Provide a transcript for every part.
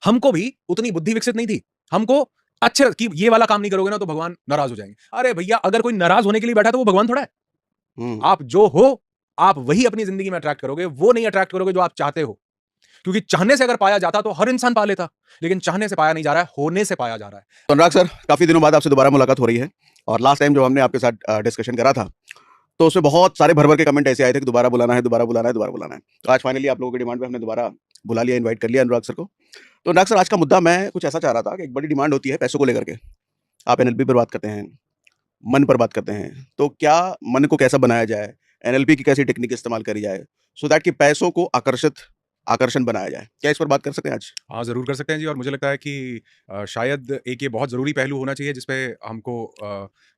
हमको भी उतनी बुद्धि विकसित नहीं थी। हमको अच्छे कि ये वाला काम नहीं करोगे ना तो भगवान नाराज हो जाएंगे। अरे भैया, अगर कोई नाराज होने के लिए बैठा तो वो भगवान थोड़ा है। आप जो हो, आप वही अपनी जिंदगी में अट्रैक्ट करोगे, वो नहीं अट्रैक्ट करोगे जो आप चाहते हो। क्योंकि चाहने से अगर पाया जाता तो हर इंसान पा लेता, लेकिन चाहने से पाया नहीं जा रहा है, होने से पाया जा रहा है। तो अनुराग सर, काफ़ी दिनों बाद आपसे दोबारा मुलाकात हो रही है। और लास्ट टाइम जो हमने आपके साथ डिस्कशन करा था, तो उसमें बहुत सारे भर भर के कमेंट ऐसे आए थे कि दोबारा बुलाना है, दोबारा बुलाना है, दोबारा बुलाना है। तो आज फाइनली आप लोगों की डिमांड पे हमने दोबारा बुला लिया, इनवाइट कर लिया अनुराग सर को। तो अनुराग सर, आज का मुद्दा मैं कुछ ऐसा चाह रहा था कि एक बड़ी डिमांड होती है पैसों को लेकर के। आप एनएलपी पर बात करते हैं, मन पर बात करते हैं, तो क्या मन को कैसा बनाया जाए, एनएलपी की कैसी टेक्निक इस्तेमाल करी जाए, सो दैट कि पैसों को आकर्षण बनाया जाए। क्या इस पर बात कर सकते हैं आज? हाँ, ज़रूर कर सकते हैं जी। और मुझे लगता है कि शायद एक ये बहुत ज़रूरी पहलू होना चाहिए जिस पे हमको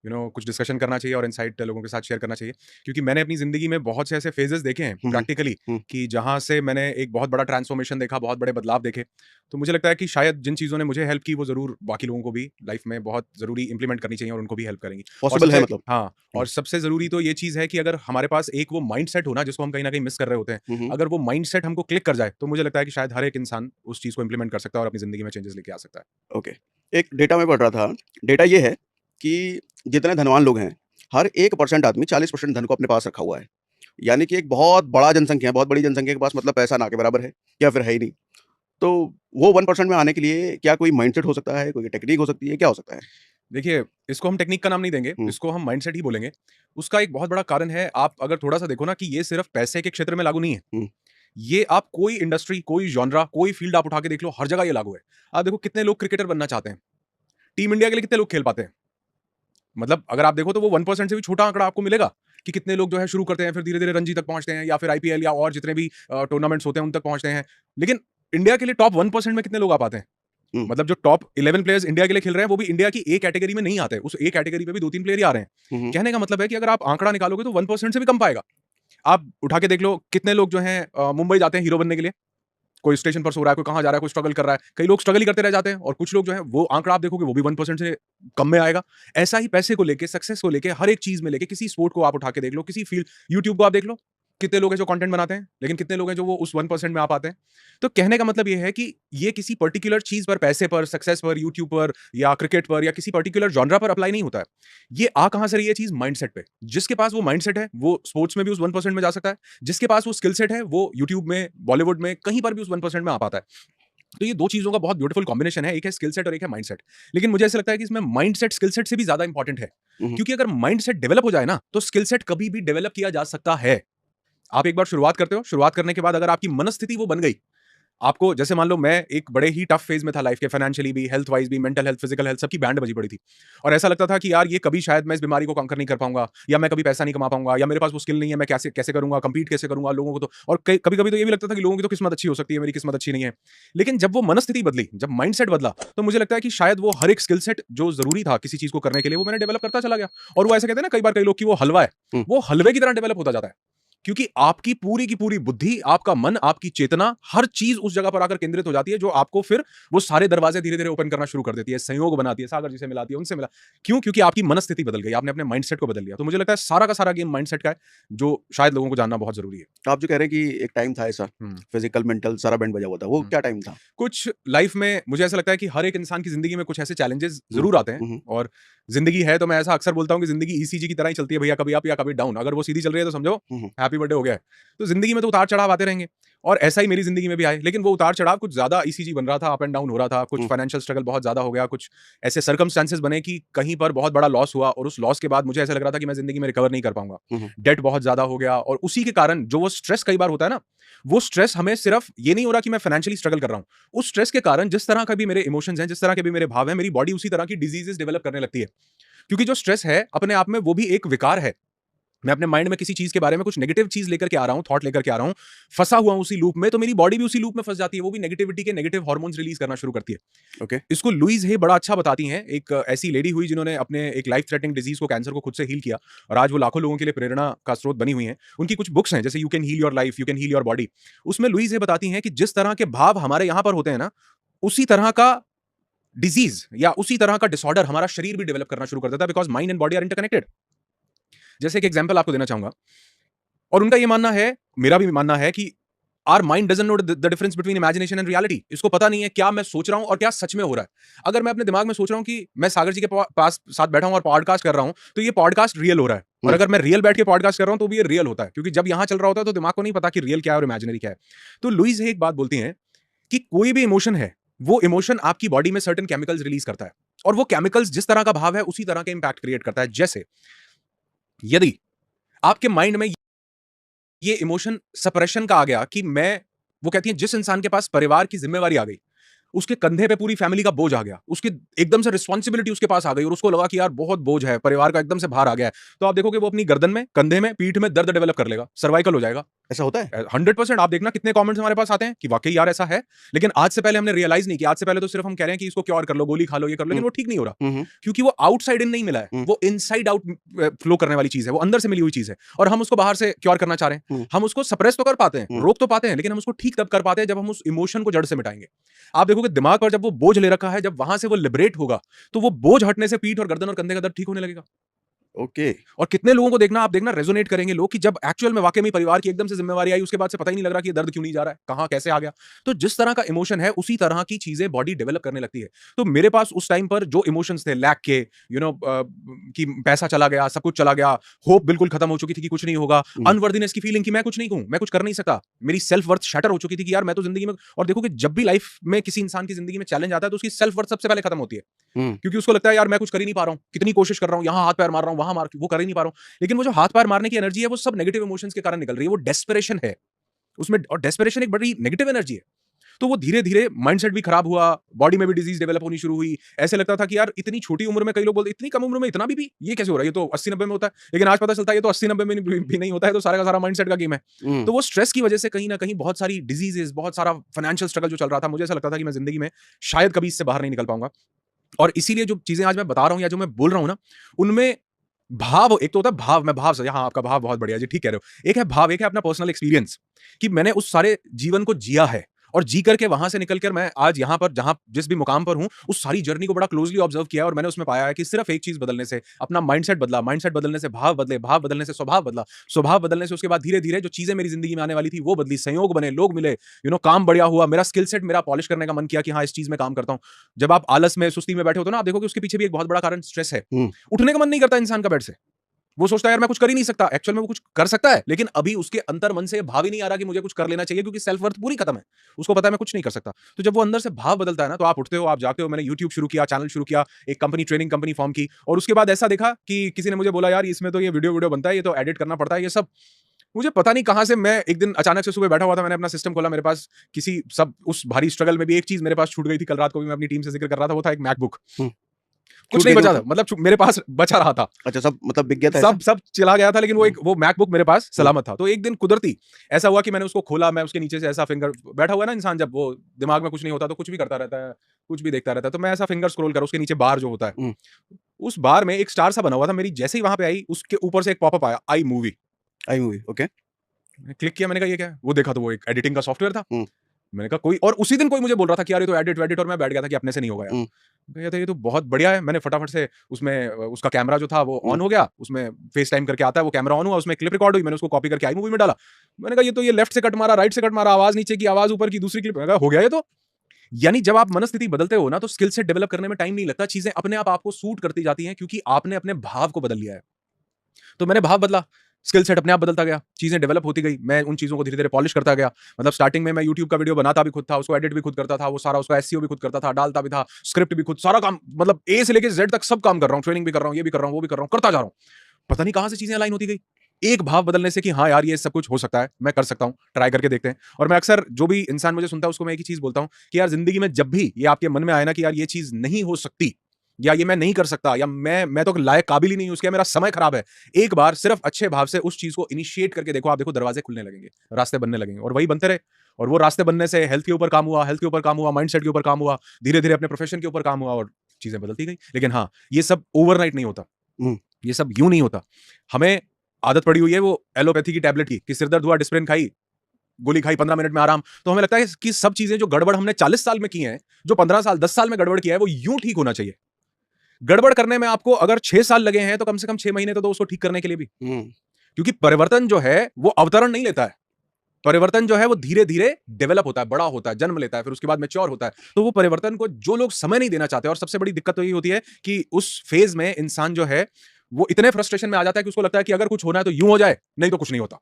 कुछ डिस्कशन करना चाहिए और इनसाइट लोगों के साथ शेयर करना चाहिए। क्योंकि मैंने अपनी ज़िंदगी में बहुत से ऐसे फ़ेज़ेज़ देखे हैं हुँ, हुँ, प्रैक्टिकली, हुँ, कि जहाँ से मैंने एक बहुत बड़ा ट्रांसफ़ॉर्मेशन देखा, बहुत बड़े बदलाव देखे। तो मुझे लगता है कि शायद जिन चीज़ों ने मुझे हेल्प की वो ज़रूर बाकी लोगों को भी लाइफ़ में बहुत ज़रूरी इम्प्लीमेंट करनी चाहिए और उनको भी हेल्प करेंगी। और पॉसिबल है सबसे मतलब? हाँ, हुँ, और सबसे ज़रूरी तो ये चीज़ है कि अगर हमारे पास एक वो माइंडसेट हो ना जिसको हम कहीं न कहीं मिस कर रहे होते हैं, हुँ, हुँ, अगर वो माइंडसेट हमको क्लिक कर जाए, तो मुझे लगता है कि शायद हर एक इंसान उस चीज़ को इम्प्लीमेंट कर सकता है और अपनी ज़िंदगी में चेंजेस लेके आ सकता है। ओके। एक डेटा मैं पढ़ रहा था, डेटा ये है कि जितने धनवान लोग हैं, हर 1% आदमी 40% धन को अपने पास रखा हुआ है। यानी कि एक बहुत बड़ा जनसंख्या है, बहुत बड़ी जनसंख्या के पास मतलब पैसा ना के बराबर है या फिर है ही नहीं। तो वो 1% में आने के लिए क्या कोई माइंडसेट हो सकता है, कोई टेक्नीक हो सकती है, क्या हो सकता है? देखिए, इसको हम टेक्नीक का नाम नहीं देंगे, हुँ, इसको हम माइंडसेट ही बोलेंगे। उसका एक बहुत बड़ा कारण है, आप अगर थोड़ा-सा देखो ना कि ये सिर्फ़ पैसे के क्षेत्र में लागू नहीं है। हुँ, ये आप कोई इंडस्ट्री, कोई जॉनरा, कोई फ़ील्ड आप उठा के देख लो, हर जगह ये लागू है। आप देखो कितने लोग क्रिकेटर बनना चाहते हैं। टीम इंडिया के लिए कितने लोग खेल पाते हैं? मतलब अगर आप देखो तो वो 1% से भी छोटा आंकड़ा आपको मिलेगा कि कितने लोग जो है शुरू करते हैं, फिर धीरे-धीरे रणजी तक पहुँचते हैं या फिर आईपीएल या और जितने भी टूर्नामेंट्स होते हैं, उन तक पहुँचते हैं। लेकिन इंडिया के लिए टॉप 1% में कितने लोग आ पाते हैं? हुँ, मतलब जो टॉप 11 प्लेयर्स इंडिया के लिए खेल रहे हैं, वो भी इंडिया की ए कैटेगरी में नहीं आते। उस ए कैटेगरी पे भी 2-3 प्लेयर ही आ रहे हैं। हुँ, हुँ, कहने का मतलब है कि अगर आप आंकड़ा निकालोगे तो 1% से भी कम पाएगा। आप उठा के देख लो कितने लोग जो हैं मुंबई जाते हैं हीरो बनने के लिए। कोई स्टेशन पर सो रहा है, कोई कहाँ जा रहा है, कोई स्ट्रगल कर रहा है। कई लोग स्ट्रगल ही करते रह जाते हैं और कुछ लोग जो हैं वो आंकड़ा आप देखोगे वो भी 1% से कम में आएगा। ऐसा ही पैसे को लेके, सक्सेस को लेके, हर एक चीज़ में लेके, किसी स्पोर्ट को आप उठा के देख लो, किसी फील्ड, यूट्यूब को आप देख लो। कितने लोग हैं जो कंटेंट बनाते हैं, लेकिन कितने लोग हैं जो वो उस 1% में आ पाते हैं। तो कहने का मतलब ये है कि ये किसी पर्टिकुलर चीज़ पर, पैसे पर, सक्सेस पर, यूट्यूब पर या क्रिकेट पर या किसी पर्टिकुलर जॉनरा पर अप्लाई नहीं होता है। ये आ कहाँ से रही है ये चीज़? माइंडसेट पे। जिसके पास वो माइंडसेट है, वो स्पोर्ट्स में भी उस 1% में जा सकता है। जिसके पास वो स्किल सेट है, वो यूट्यूब में, बॉलीवुड में, कहीं पर भी उस 1% में आ पाता है। तो ये 2 चीज़ों का बहुत ब्यूटीफुल कॉम्बिनेशन है, एक है स्किल सेट और एक है माइंडसेट। लेकिन मुझे ऐसा लगता है कि इसमें माइंडसेट स्किल सेट से भी ज़्यादा इंपॉर्टेंट है। हुँ, हुँ, क्योंकि अगर माइंडसेट डेवलप हो जाए ना, तो स्किल सेट कभी भी डेवलप किया जा सकता है। आप एक बार शुरुआत करते हो, शुरुआत करने के बाद अगर आपकी मनस्थिति वो बन गई, आपको जैसे मान लो मैं एक बड़े ही टफ फेज़ में था लाइफ़ के, फाइनेंशियली भी, हेल्थ वाइज़ भी, मेंटल हेल्थ, फिजिकल हेल्थ सबकी बैंड बजी पड़ी थी। और ऐसा लगता था कि यार ये कभी शायद मैं इस बीमारी को कॉन्कर नहीं कर पाऊँगा या मैं कभी पैसा नहीं कमा पाऊँगा या मेरे पास वो स्किल नहीं है, मैं कैसे कैसे करूँगा, कम्पीट कैसे करूँगा लोगों को तो। और कई कभी-कभी तो ये भी लगता था कि लोगों की तो किस्मत अच्छी हो सकती है, मेरी किस्मत अच्छी नहीं है। लेकिन जब वो मनस्थिति बदली, जब माइंडसेट बदला, तो मुझे लगता है कि शायद वो हर एक स्किल सेट जो ज़रूरी था किसी चीज़ को करने के लिए, वो मैंने डेवलप करता चला गया। और वो ऐसे कहते हैं ना कई बार कई लोग कि वो हलवा है, हुँ। वो हलवे की तरह डेवलप होता जाता है। क्योंकि आपकी पूरी की पूरी बुद्धि, आपका मन, आपकी चेतना, हर चीज़ उस जगह पर आकर केंद्रित हो जाती है, जो आपको फिर वो सारे दरवाज़े धीरे-धीरे ओपन करना शुरू कर देती है, संयोग बनाती है, सागर जी से मिलाती है, उनसे मिला क्यों? क्योंकि आपकी मनस्थिति बदल गई, आपने अपने माइंडसेट को बदल लिया। तो मुझे लगता है सारा का सारा गेम माइंडसेट का है, जो शायद लोगों को जानना बहुत ज़रूरी है। तो आप जो कह रहे हैं कि एक टाइम था ऐसा, हुँ, फिज़िकल, मेंटल सारा बैंड बजा हुआ था, वो हुँ। क्या टाइम था? कुछ लाइफ में मुझे ऐसा लगता है कि हर एक इंसान की ज़िंदगी में कुछ ऐसे चैलेंजेस हुँ, ज़रूर आते हैं हुँ, हुँ, और ज़िंदगी है तो मैं ऐसा अक्सर बोलता हूँ कि ज़िंदगी ईसीजी की तरह ही चलती है भैया, कभी अप या कभी डाउन। अगर वो सीधी चल रही है तो समझो हुँ, हुँ, हैप्पी बर्थडे हो गया है। तो ज़िंदगी में तो उतार-चढ़ाव आते रहेंगे और ऐसा ही मेरी ज़िंदगी में भी आए। लेकिन वो उतार-चढ़ाव कुछ ज़्यादा ईसीजी बन रहा था, अप एंड डाउन हो रहा था, कुछ हुँ, फाइनेंशियल स्ट्रगल बहुत ज़्यादा हो गया, कुछ ऐसे सर्कमस्टेंसेस बने कि कहीं पर बहुत बड़ा लॉस हुआ और उस लॉस के बाद मुझे ऐसा लग रहा था कि मैं ज़िंदगी में रिकवर नहीं कर पाऊँगा। हुँ, हुँ, डेट बहुत ज़्यादा हो गया और उसी के कारण जो वो स्ट्रेस कई बार होता है ना, वो स्ट्रेस हमें सिर्फ़ ये नहीं हो रहा कि मैं फाइनेंशियली स्ट्रगल कर रहा हूँ। उस स्ट्रेस के कारण जिस तरह का भी मेरे इमोशंस हैं, जिस तरह के भी मेरे भाव हैं, मेरी बॉडी उसी तरह की डिजीज़ेज़ डेवलप करने लगती है। क्योंकि जो स्ट्रेस है, अपने आप में वो भी एक विकार है। मैं अपने माइंड में किसी चीज़ के बारे में कुछ नेगेटिव चीज़ लेकर के आ रहा हूँ, थॉट लेकर के आ रहा हूँ, फँसा हुआ हूँ उसी लूप में, तो मेरी बॉडी भी उसी लूप में फँस जाती है। वो भी नेगेटिविटी के नेगेटिव हार्मोन्स रिलीज़ करना शुरू करती है। ओके। इसको लुईस हे बड़ा अच्छा बताती हैं। एक ऐसी लेडी हुई जिन्होंने अपने एक लाइफ थ्रेटनिंग डिज़ीज़ को, कैंसर को खुद से हील किया और आज वो लाखों लोगों के लिए प्रेरणा का स्रोत बनी हुई हैं। उनकी कुछ बुक्स हैं जैसे you can heal your life, you can heal your body. उसमें लुईस हे बताती हैं कि जिस तरह के भाव हमारे यहाँ पर होते हैं ना, उसी तरह का डिजीज़ या उसी तरह का डिसऑर्डर हमारा शरीर भी डेवलप करना शुरू कर देता है, because mind and body are interconnected. जैसे एक एग्ज़ाम्पल आपको देना चाहूँगा और उनका ये मानना है, मेरा भी मानना है कि our mind doesn't know the difference between imagination and reality. इसको पता नहीं है क्या मैं सोच रहा हूं और क्या सच में हो रहा है। अगर मैं अपने दिमाग में सोच रहा हूं कि मैं सागर जी के पास साथ बैठा हूं और पॉडकास्ट कर रहा हूं, तो ये पॉडकास्ट रियल हो रहा है। और अगर मैं रियल बैठ के पॉडकास्ट कर रहा हूं तो भी ये रियल होता है, क्योंकि जब यहां चल रहा होता है तो दिमाग को नहीं पता कि रियल क्या है और इमेजिनरी क्या है। तो लुइस एक बात बोलती हैं कि कोई भी इमोशन है, वो इमोशन आपकी बॉडी में सर्टेन केमिकल्स रिलीज करता है, और वो केमिकल्स जिस तरह का भाव है उसी तरह के इंपैक्ट क्रिएट करता है। जैसे यदि आपके माइंड में ये इमोशन सप्रेशन का आ गया कि मैं, वो कहती है जिस इंसान के पास परिवार की जिम्मेवारी आ गई, उसके कंधे पे पूरी फैमिली का बोझ आ गया, उसकी एकदम से रिस्पॉन्सिबिलिटी उसके पास आ गई और उसको लगा कि यार बहुत बोझ है, परिवार का एकदम से भार आ गया है, तो आप देखोगे वो अपनी गर्दन में, कंधे में, पीठ में दर्द डेवलप कर लेगा, सर्वाइकल हो जाएगा। ऐसा होता है? 100% आप देखना कितने कमेंट्स हमारे पास आते हैं कि वाकई यार ऐसा है। लेकिन आज से पहले हमने रियलाइज नहीं किया। आज से पहले तो सिर्फ हम कह रहे हैं कि इसको क्योर कर लो, गोली खा लो, ये कर लो, लेकिन वो ठीक नहीं हो रहा, क्योंकि वो आउटसाइड इन नहीं मिला है, वो इनसाइड आउट फ्लो करने वाली चीज है, वो अंदर से मिली हुई चीज है, और हम उसको बाहर से क्योर करना चाह रहे हैं। हम उसको सप्रेस तो कर पाते हैं, रोक तो पाते हैं, लेकिन हम उसको ठीक तब कर पाते हैं जब हम उस इमोशन को जड़ से मिटाएंगे। आप देखोगे दिमाग पर जब वो बोझ ले रखा है, जब वहां से वो लिबरेट होगा, तो वो बोझ हटने से पीठ और गर्दन और कंधे का दर्द ठीक होने लगेगा। ओके। और कितने लोगों को देखना, आप देखना रेजोनेट करेंगे लोग कि जब एक्चुअल में वाकई में परिवार की एकदम से जिम्मेवारी आई, उसके बाद से पता ही नहीं लग रहा कि ये दर्द क्यों नहीं जा रहा है, कहां कैसे आ गया। तो जिस तरह का इमोशन है उसी तरह की चीजें बॉडी डेवलप करने लगती है। तो मेरे पास उस टाइम पर जो इमोशंस थे, लैक के, कि पैसा चला गया, सब कुछ चला गया, होप बिल्कुल खत्म हो चुकी थी कि कुछ नहीं होगा, अनवर्दीनेस की फीलिंग कि मैं कुछ नहीं हूं, मैं कुछ कर नहीं सकता, मेरी सेल्फ वर्थ शटर हो चुकी थी कि यार मैं तो जिंदगी में। और देखो कि जब भी लाइफ में किसी इंसान की जिंदगी में चैलेंज आता है तो उसकी सेल्फ वर्थ सबसे पहले खत्म होती है, क्योंकि उसको लगता है यार मैं कुछ कर ही नहीं पा रहा हूं, कितनी कोशिश कर रहा हूं, यहां हाथ पैर मार रहा हूं, वहां मार, वो कर ही नहीं पा रहा हूं। लेकिन वो जो हाथ पैर मारने की एनर्जी है वो सब नेगेटिव इमोशंस के कारण निकल रही है, वो डेस्परेशन है उसमें, और डेस्परेशन एक बड़ी नेगेटिव एनर्जी है। तो वो धीरे धीरे माइंडसेट भी खराब हुआ, बॉडी में भी डिजीज डेवलप होनी शुरू हुई। ऐसे लगता था कि यार इतनी छोटी उम्र में, कई लोग बोलते इतनी कम उम्र में इतना भी ये कैसे हो रहा है, ये तो 80-90 में होता है। लेकिन आज पता चलता है ये तो 80-90 में भी नहीं होता है, तो सारा का सारा माइंडसेट का गेम है। तो वो स्ट्रेस की वजह से कहीं ना कहीं बहुत सारी डिजीजेस, बहुत सारा फाइनेंशियल स्ट्रगल जो चल रहा था, मुझे ऐसा लगता था कि मैं जिंदगी में शायद कभी इससे बाहर नहीं निकल पाऊंगा। और इसीलिए जो चीजें आज मैं बता रहा हूं या जो मैं बोल रहा हूं ना, उनमें भाव, एक तो होता है भाव, मैं भाव से, हाँ आपका भाव बहुत बढ़िया जी, ठीक कह रहे हो। एक है भाव, एक है अपना पर्सनल एक्सपीरियंस, कि मैंने उस सारे जीवन को जिया है, और जी करके वहां से निकलकर मैं आज यहां पर, जहां जिस भी मुकाम पर हूं, उस सारी जर्नी को बड़ा क्लोजली ऑब्जर्व किया, और मैंने उसमें पाया है कि सिर्फ एक चीज बदलने से, अपना माइंडसेट बदला, माइंडसेट बदलने से भाव बदले, भाव बदलने से स्वभाव बदला, स्वभाव बदलने से उसके बाद धीरे धीरे जो चीजें मेरी जिंदगी में आने वाली थी वो बदली, संयोग बने, लोग मिले, काम बढ़िया हुआ, मेरा स्किल सेट मेरा पॉलिश करने का मन किया कि हाँ इस चीज में काम करता हूं। जब आप आलस में, सुस्ती में बैठे हो तो ना, आप देखो कि उसके पीछे भी एक बहुत बड़ा कारण स्ट्रेस है। उठने का मन नहीं करता इंसान का बेड से, वो सोचता है यार मैं कुछ कर ही नहीं सकता। एक्चुअल में वो कुछ कर सकता है, लेकिन अभी उसके अंतर मन से भाव ही नहीं आ रहा कि मुझे कुछ कर लेना चाहिए, क्योंकि सेल्फ वर्थ पूरी खत्म है, उसको पता है मैं कुछ नहीं कर सकता। तो जब वो अंदर से भाव बदलता है ना, तो आप उठते हो, आप जाते हो। मैंने यूट्यूब शुरू किया, चैनल शुरू किया, एक कंपनी, ट्रेनिंग कंपनी फॉर्म की, और उसके बाद ऐसा देखा कि किसी ने मुझे बोला यार इसमें तो ये वीडियो बनता है, ये तो एडिट करना पड़ता है, ये सब मुझे पता नहीं कहां से। मैं एक दिन अचानक से सुबह बैठा हुआ था, मैंने अपना सिस्टम खोला, मेरे पास किसी सब उस भारी स्ट्रगल में भी एक चीज मेरे पास छूट गई थी, कल रात को भी मैं अपनी टीम से जिक्र कर रहा था, वो था एक मैकबुक। कुछ नहीं बचा था, मतलब मेरे पास बचा रहा था। अच्छा, सब मतलब बिक गया था? सब चला गया था, लेकिन वो मैकबुक मेरे पास सलामत था। तो एक दिन कुदरती ऐसा हुआ कि मैंने उसको खोला, मैं उसके नीचे से ऐसा फिंगर, बैठा हुआ है ना इंसान, जब वो दिमाग में कुछ नहीं होता तो कुछ भी करता रहता है, कुछ भी देखता रहता है, तो मैं ऐसा फिंगर स्क्रॉल कर, उसके नीचे बार जो होता है, उस बार में एक स्टार सा बना हुआ था। मेरी जैसे ही वहां पे आई, उसके ऊपर से एक पॉपअप आया, आई मूवी। ओके। क्लिक किया, मैंने कहा ये क्या है, वो देखा तो वो एक एडिटिंग का सॉफ्टवेयर था। मैंने कहा कोई, और उसी दिन कोई मुझे बोल रहा था कि यार ये तो एडिट वेडिट, और मैं बैठ गया था कि अपने से नहीं होगा यार। ये तो बहुत बढ़िया है। मैंने फटाफट से उसमें उसका कैमरा जो था वो ऑन हो गया, उसमें फेस टाइम करके आता है, वो कैमरा ऑन हुआ, उसमें क्लिप रिकॉर्ड हुई, मैंने उसको कॉपी करके आई मूवी में डाला। मैंने कहा ये तो, ये लेफ्ट से कट मारा, राइट से कट मारा, आवाज नीचे की, आवाज ऊपर की, दूसरी क्लिप, हो गया ये तो। यानी जब आप मनस्थिति बदलते हो ना, तो स्किल सेट डेवलप करने में टाइम नहीं लगता, चीजें अपने आप आपको सूट करती जाती हैं, क्योंकि आपने अपने भाव को बदल लिया है। तो मैंने भाव बदला, स्किल सेट अपने आप बदलता गया, चीजें डेवलप होती गई, मैं उन चीजों को धीरे धीरे पॉलिश करता गया। मतलब स्टार्टिंग में मैं यूट्यूब का वीडियो बनाता भी खुद था, उसको एडिट भी खुद करता था, वो सारा उसका एसईओ भी खुद करता था, डालता भी था, स्क्रिप्ट भी खुद, सारा काम, मतलब ए से लेके जेड तक सब काम कर रहा हूँ, ट्रेनिंग भी कर रहा हूँ, ये भी कर रहा हूँ, वो भी कर रहा हूँ, करता जा रहा हूँ। पता नहीं कहां से चीजें अलाइन होती गई, एक भाव बदलने से कि हाँ यार ये सब कुछ हो सकता है, मैं कर सकता हूँ, ट्राई करके देखते हैं। और मैं अक्सर, जो भी इंसान मुझे सुनता है उसको मैं एक ही चीज बोलता हूँ कि यार जिंदगी में जब भी ये आपके मन में आए ना कि यार ये चीज नहीं हो सकती, या ये मैं नहीं कर सकता, या मैं तो लायक काबिल ही नहीं हूं उसके, मेरा समय खराब है, एक बार सिर्फ अच्छे भाव से उस चीज को इनिशिएट करके देखो, आप देखो दरवाजे खुलने लगेंगे, रास्ते बनने लगेंगे, और वही बनते रहे। और वो रास्ते बनने से हेल्थ के ऊपर काम हुआ, हेल्थ के ऊपर काम हुआ, माइंडसेट के ऊपर काम हुआ, धीरे धीरे अपने प्रोफेशन के ऊपर काम हुआ, और चीजें बदलती गई। लेकिन हाँ, ये सब ओवरनाइट नहीं होता, ये सब यूं नहीं होता। हमें आदत पड़ी हुई है वो एलोपैथी की टैबलेट की, कि सिर दर्द हुआ, डिस्प्रिन खाई, गोली खाई, 15 मिनट में आराम। तो हमें लगता है कि सब चीजें जो गड़बड़ हमने 40 साल में की हैं, जो 15 साल 10 साल में गड़बड़ किया है, वो यूं ठीक होना चाहिए। गड़बड़ करने में आपको अगर 6 साल लगे हैं, तो कम से कम 6 महीने तो दो उसको ठीक करने के लिए भी, क्योंकि परिवर्तन जो है वो अवतरण नहीं लेता है, परिवर्तन जो है वो धीरे धीरे डेवलप होता है, बड़ा होता है, जन्म लेता है, फिर उसके बाद मैच्योर होता है। तो वो परिवर्तन को जो लोग समय नहीं देना चाहते, और सबसे बड़ी दिक्कत तो ये होती है कि उस फेज में इंसान जो है वो इतने फ्रस्ट्रेशन में आ जाता है कि उसको लगता है कि अगर कुछ होना है तो यूं हो जाए, नहीं तो कुछ नहीं होता।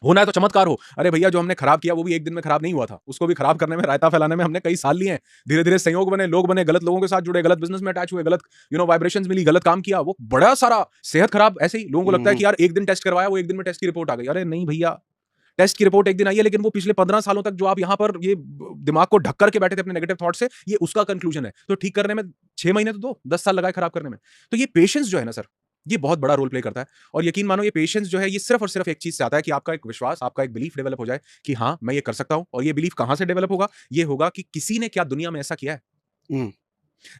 होना है तो चमत्कार हो। अरे भैया, जो हमने खराब किया वो भी एक दिन में खराब नहीं हुआ था। उसको भी खराब करने में, रायता फैलाने में हमने कई साल लिए हैं। धीरे धीरे संयोग बने, लोग बने, गलत लोगों के साथ जुड़े, गलत बिजनेस में अटैच हुए, गलत वाइब्रेशंस मिली, गलत काम किया, वो बड़ा सारा सेहत खराब। ऐसे ही लोगों को लगता है कि यार एक दिन टेस्ट करवाया, वो एक दिन में टेस्ट की रिपोर्ट आ गई। अरे नहीं भैया, टेस्ट की रिपोर्ट एक दिन आई है, लेकिन वो पिछले 15 सालों तक जो आप यहाँ पर ये दिमाग को ढक करके बैठे थे अपने नेगेटिव थॉट से, ये उसका कंक्लूजन है। तो ठीक करने में 6 महीने तो दो, 10 साल लगाए खराब करने में। तो ये पेशेंस जो है ना सर, ये बहुत बड़ा रोल प्ले करता है। और यकीन मानो, ये पेशेंस जो है ये सिर्फ और सिर्फ एक चीज से आता है कि आपका एक विश्वास, आपका एक बिलीफ डेवलप हो जाए कि हाँ, मैं ये कर सकता हूं। और ये बिलीफ कहां से डेवलप होगा? ये होगा कि किसी ने क्या दुनिया में ऐसा किया है। हम्म,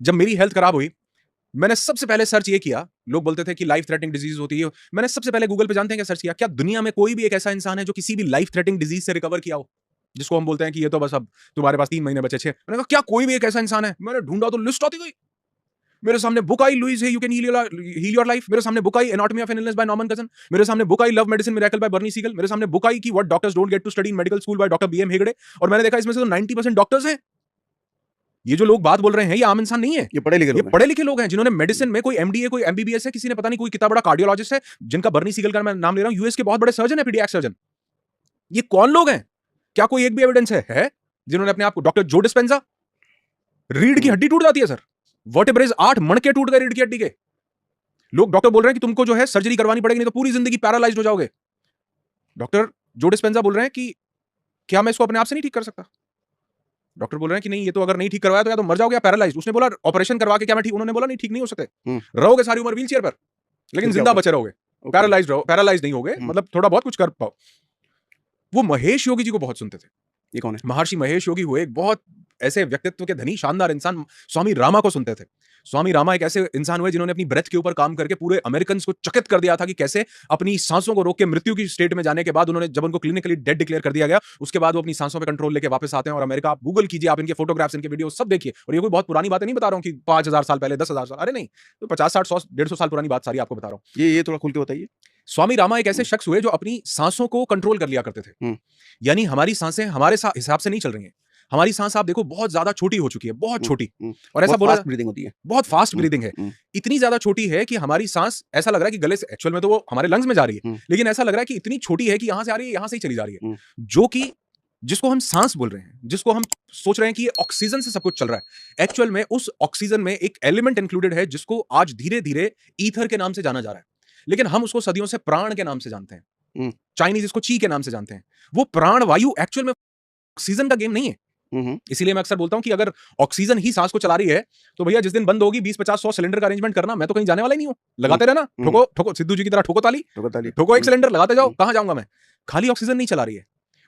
जब मेरी हेल्थ खराब हुई, मैंने सबसे पहले सर्च ये किया। लोग बोलते थे कि लाइफ थ्रेटनिंग डिजीज होती है। मैंने सबसे पहले गूगल पे, जानते हैं क्या सर्च किया? क्या दुनिया में कोई भी एक ऐसा इंसान है जो किसी भी लाइफ थ्रेटनिंग डिजीज से रिकवर किया हो, जिसको हम बोलते हैं कि ये तो बस अब तुम्हारे पास 3 महीने बचे, 6। मैंने कहा क्या कोई भी एक ऐसा इंसान है? मैंने ढूंढा तो लिस्ट आती गई। मेरे सामने बुक आई, Louise Hay you can heal your life. मेरे सामने बुक आई, anatomy of an illness by Norman Cousin. मेरे सामने बुक आई, love medicine miracle by Bernie Siegel. मेरे सामने बुक आई कि what doctors don't get to study in medical school by doctor B M Hegde. और मैंने देखा इसमें से तो 90% डॉक्टर्स हैं। ये जो लोग बात बोल रहे हैं, ये आम इंसान नहीं है। ये पढ़े लिखे ये लोग हैं। पढ़े लिखे लोग हैं जिन्होंने मेडिसिन में, कोई एमडीए, कोई एमबीबीएस है, किसी ने पता नहीं कोई कितना बड़ा कार्डियोलॉजिस्ट है, जिनका बर्नी सीगल का मैं नाम ले रहा हूं, यूएस के बहुत बड़े सर्जन है, पीडियाट्रिक सर्जन। ये कौन लोग हैं? क्या कोई एक भी एविडेंस है जिन्होंने अपने आप को, डॉक्टर जो डिस्पेंजा, रीढ़ की हड्डी टूट जाती है सर, वर्टेब्रेज 8 मणके टूट गए रीढ़ की हड्डी के। लोग, डॉक्टर बोल रहे हैं कि तुमको जो है सर्जरी करवानी पड़ेगी, नहीं तो पूरी जिंदगी पैरालाइज्ड हो जाओगे। डॉक्टर जो डिस्पेंजा बोल रहे हैं कि क्या मैं इसको अपने आप से नहीं ठीक कर सकता? डॉक्टर बोल रहे हैं कि नहीं, ये तो अगर नहीं ठीक करवाया तो या तो मर जाओगे या पैरालाइज्ड। उसने बोला ऑपरेशन करवा के क्या मैं ठीक? उन्होंने बोला नहीं, ठीक नहीं हो सकते, रहोगे सारी उम्र व्हील चेयर पर, लेकिन फिर क्या जिंदा होगा? बचे रहोगे। ओके। पैरालाइज्ड रहो, पैरालाइज्ड नहीं होगे, मतलब थोड़ा बहुत कुछ कर पाओ। वो महेश योगी जी को बहुत सुनते थे। ये कौन है? महर्षि महेश योगी हुए एक बहुत ऐसे व्यक्तित्व के धनी, शानदार इंसान। स्वामी रामा को सुनते थे। स्वामी रामा एक ऐसे इंसान हुए जिन्होंने अपनी ब्रेथ के ऊपर काम करके पूरे अमेरिकन को चकित कर दिया था कि कैसे अपनी सांसों को रोक के मृत्यु की स्टेट में जाने के बाद, उन्होंने जब उनको क्लिनिकली डेड डिक्लेयर कर दिया गया, उसके बाद वो अपनी सांसों पे कंट्रोल लेके वापस आते हैं। और अमेरिका, आप गूगल कीजिए, आप इनके फोटोग्राफ्स, इनके वीडियो सब देखिए। और ये कोई बहुत पुरानी बातें नहीं बता रहा हूँ कि 5000 साल पहले, 10,000 साल, अरे नहीं, तो 50, 60, 100, 150 साल पुरानी बात सारी आपको बता रहा हूँ। ये थोड़ा खुल के बताइए। स्वामी रामा एक ऐसे शख्स हुए जो अपनी सांसों को कंट्रोल कर लिया करते थे। यानी हमारी सांसें हमारे हिसाब से नहीं चल रही हैं। हमारी सांस आप देखो बहुत ज्यादा छोटी हो चुकी है, बहुत छोटी। और ऐसा बोला, फास्ट ब्रीदिंग होती है। बहुत फास्ट ब्रीदिंग है। इतनी ज्यादा छोटी है कि हमारी सांस, ऐसा लग रहा है कि गले से, एक्चुअल में तो वो हमारे लंग्स में जा रही है, लेकिन ऐसा लग रहा है कि इतनी छोटी है कि यहां से आ रही है, यहां से ही चली जा रही है। जो कि जिसको हम सांस बोल रहे हैं, जिसको हम सोच रहे हैं कि ये ऑक्सीजन से सब कुछ चल रहा है, एक्चुअल में उस ऑक्सीजन में एक एलिमेंट इंक्लूडेड है जिसको आज धीरे धीरे ईथर के नाम से जाना जा रहा है, लेकिन हम उसको सदियों से प्राण के नाम से जानते हैं। चाइनीज इसको ची के नाम से जानते हैं। वो प्राण वायु एक्चुअल में ऑक्सीजन का गेम नहीं है। इसीलिए मैं अक्सर बोलता हूं कि अगर ऑक्सीजन ही सांस को चला रही है, तो भैया जिस दिन बंद होगी 20, 50, 100 सिलेंडर का अरेंजमेंट करना, मैं तो कहीं जाने वाला ही नहीं हूं। लगाते रहना, ठोको ठोको, सिद्धू जी की तरह ठोको ताली, ठोको एक सिलेंडर, लगाते जाओ, कहां जाऊंगा मैं? खाली ऑक्सीजन नहीं चला रही है,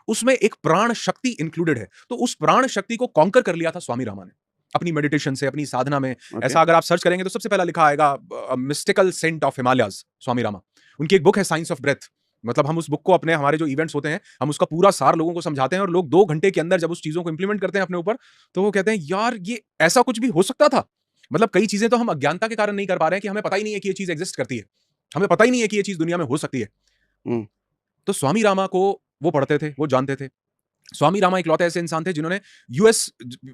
उसमें एक प्राण शक्ति इंक्लूडेड है। तो उस प्राण शक्ति को कॉन्कर कर लिया था स्वामी रामा ने अपनी मेडिटेशन से, अपनी साधना में। ऐसा अगर आप सर्च करेंगे तो सबसे पहला लिखा आएगा मिस्टिकल सेंट ऑफ हिमालयाज, स्वामी रामा। उनकी एक बुक है साइंस ऑफ ब्रेथ। मतलब हम उस बुक को अपने, हमारे जो इवेंट्स होते हैं, हम उसका पूरा सार लोगों को समझाते हैं, और लोग 2 घंटे के अंदर जब उस चीजों को इंप्लीमेंट करते हैं अपने ऊपर, तो वो कहते हैं यार ये ऐसा कुछ भी हो सकता था। मतलब कई चीजें तो हम अज्ञानता के कारण नहीं कर पा रहे हैं कि हमें पता ही नहीं है कि ये चीज एग्जिस्ट करती है, हमें पता ही नहीं है कि ये चीज दुनिया में हो सकती है। तो स्वामी रामा को वो पढ़ते थे, वो जानते थे। स्वामी रामा इकलौते ऐसे इंसान थे जिन्होंने, यूएस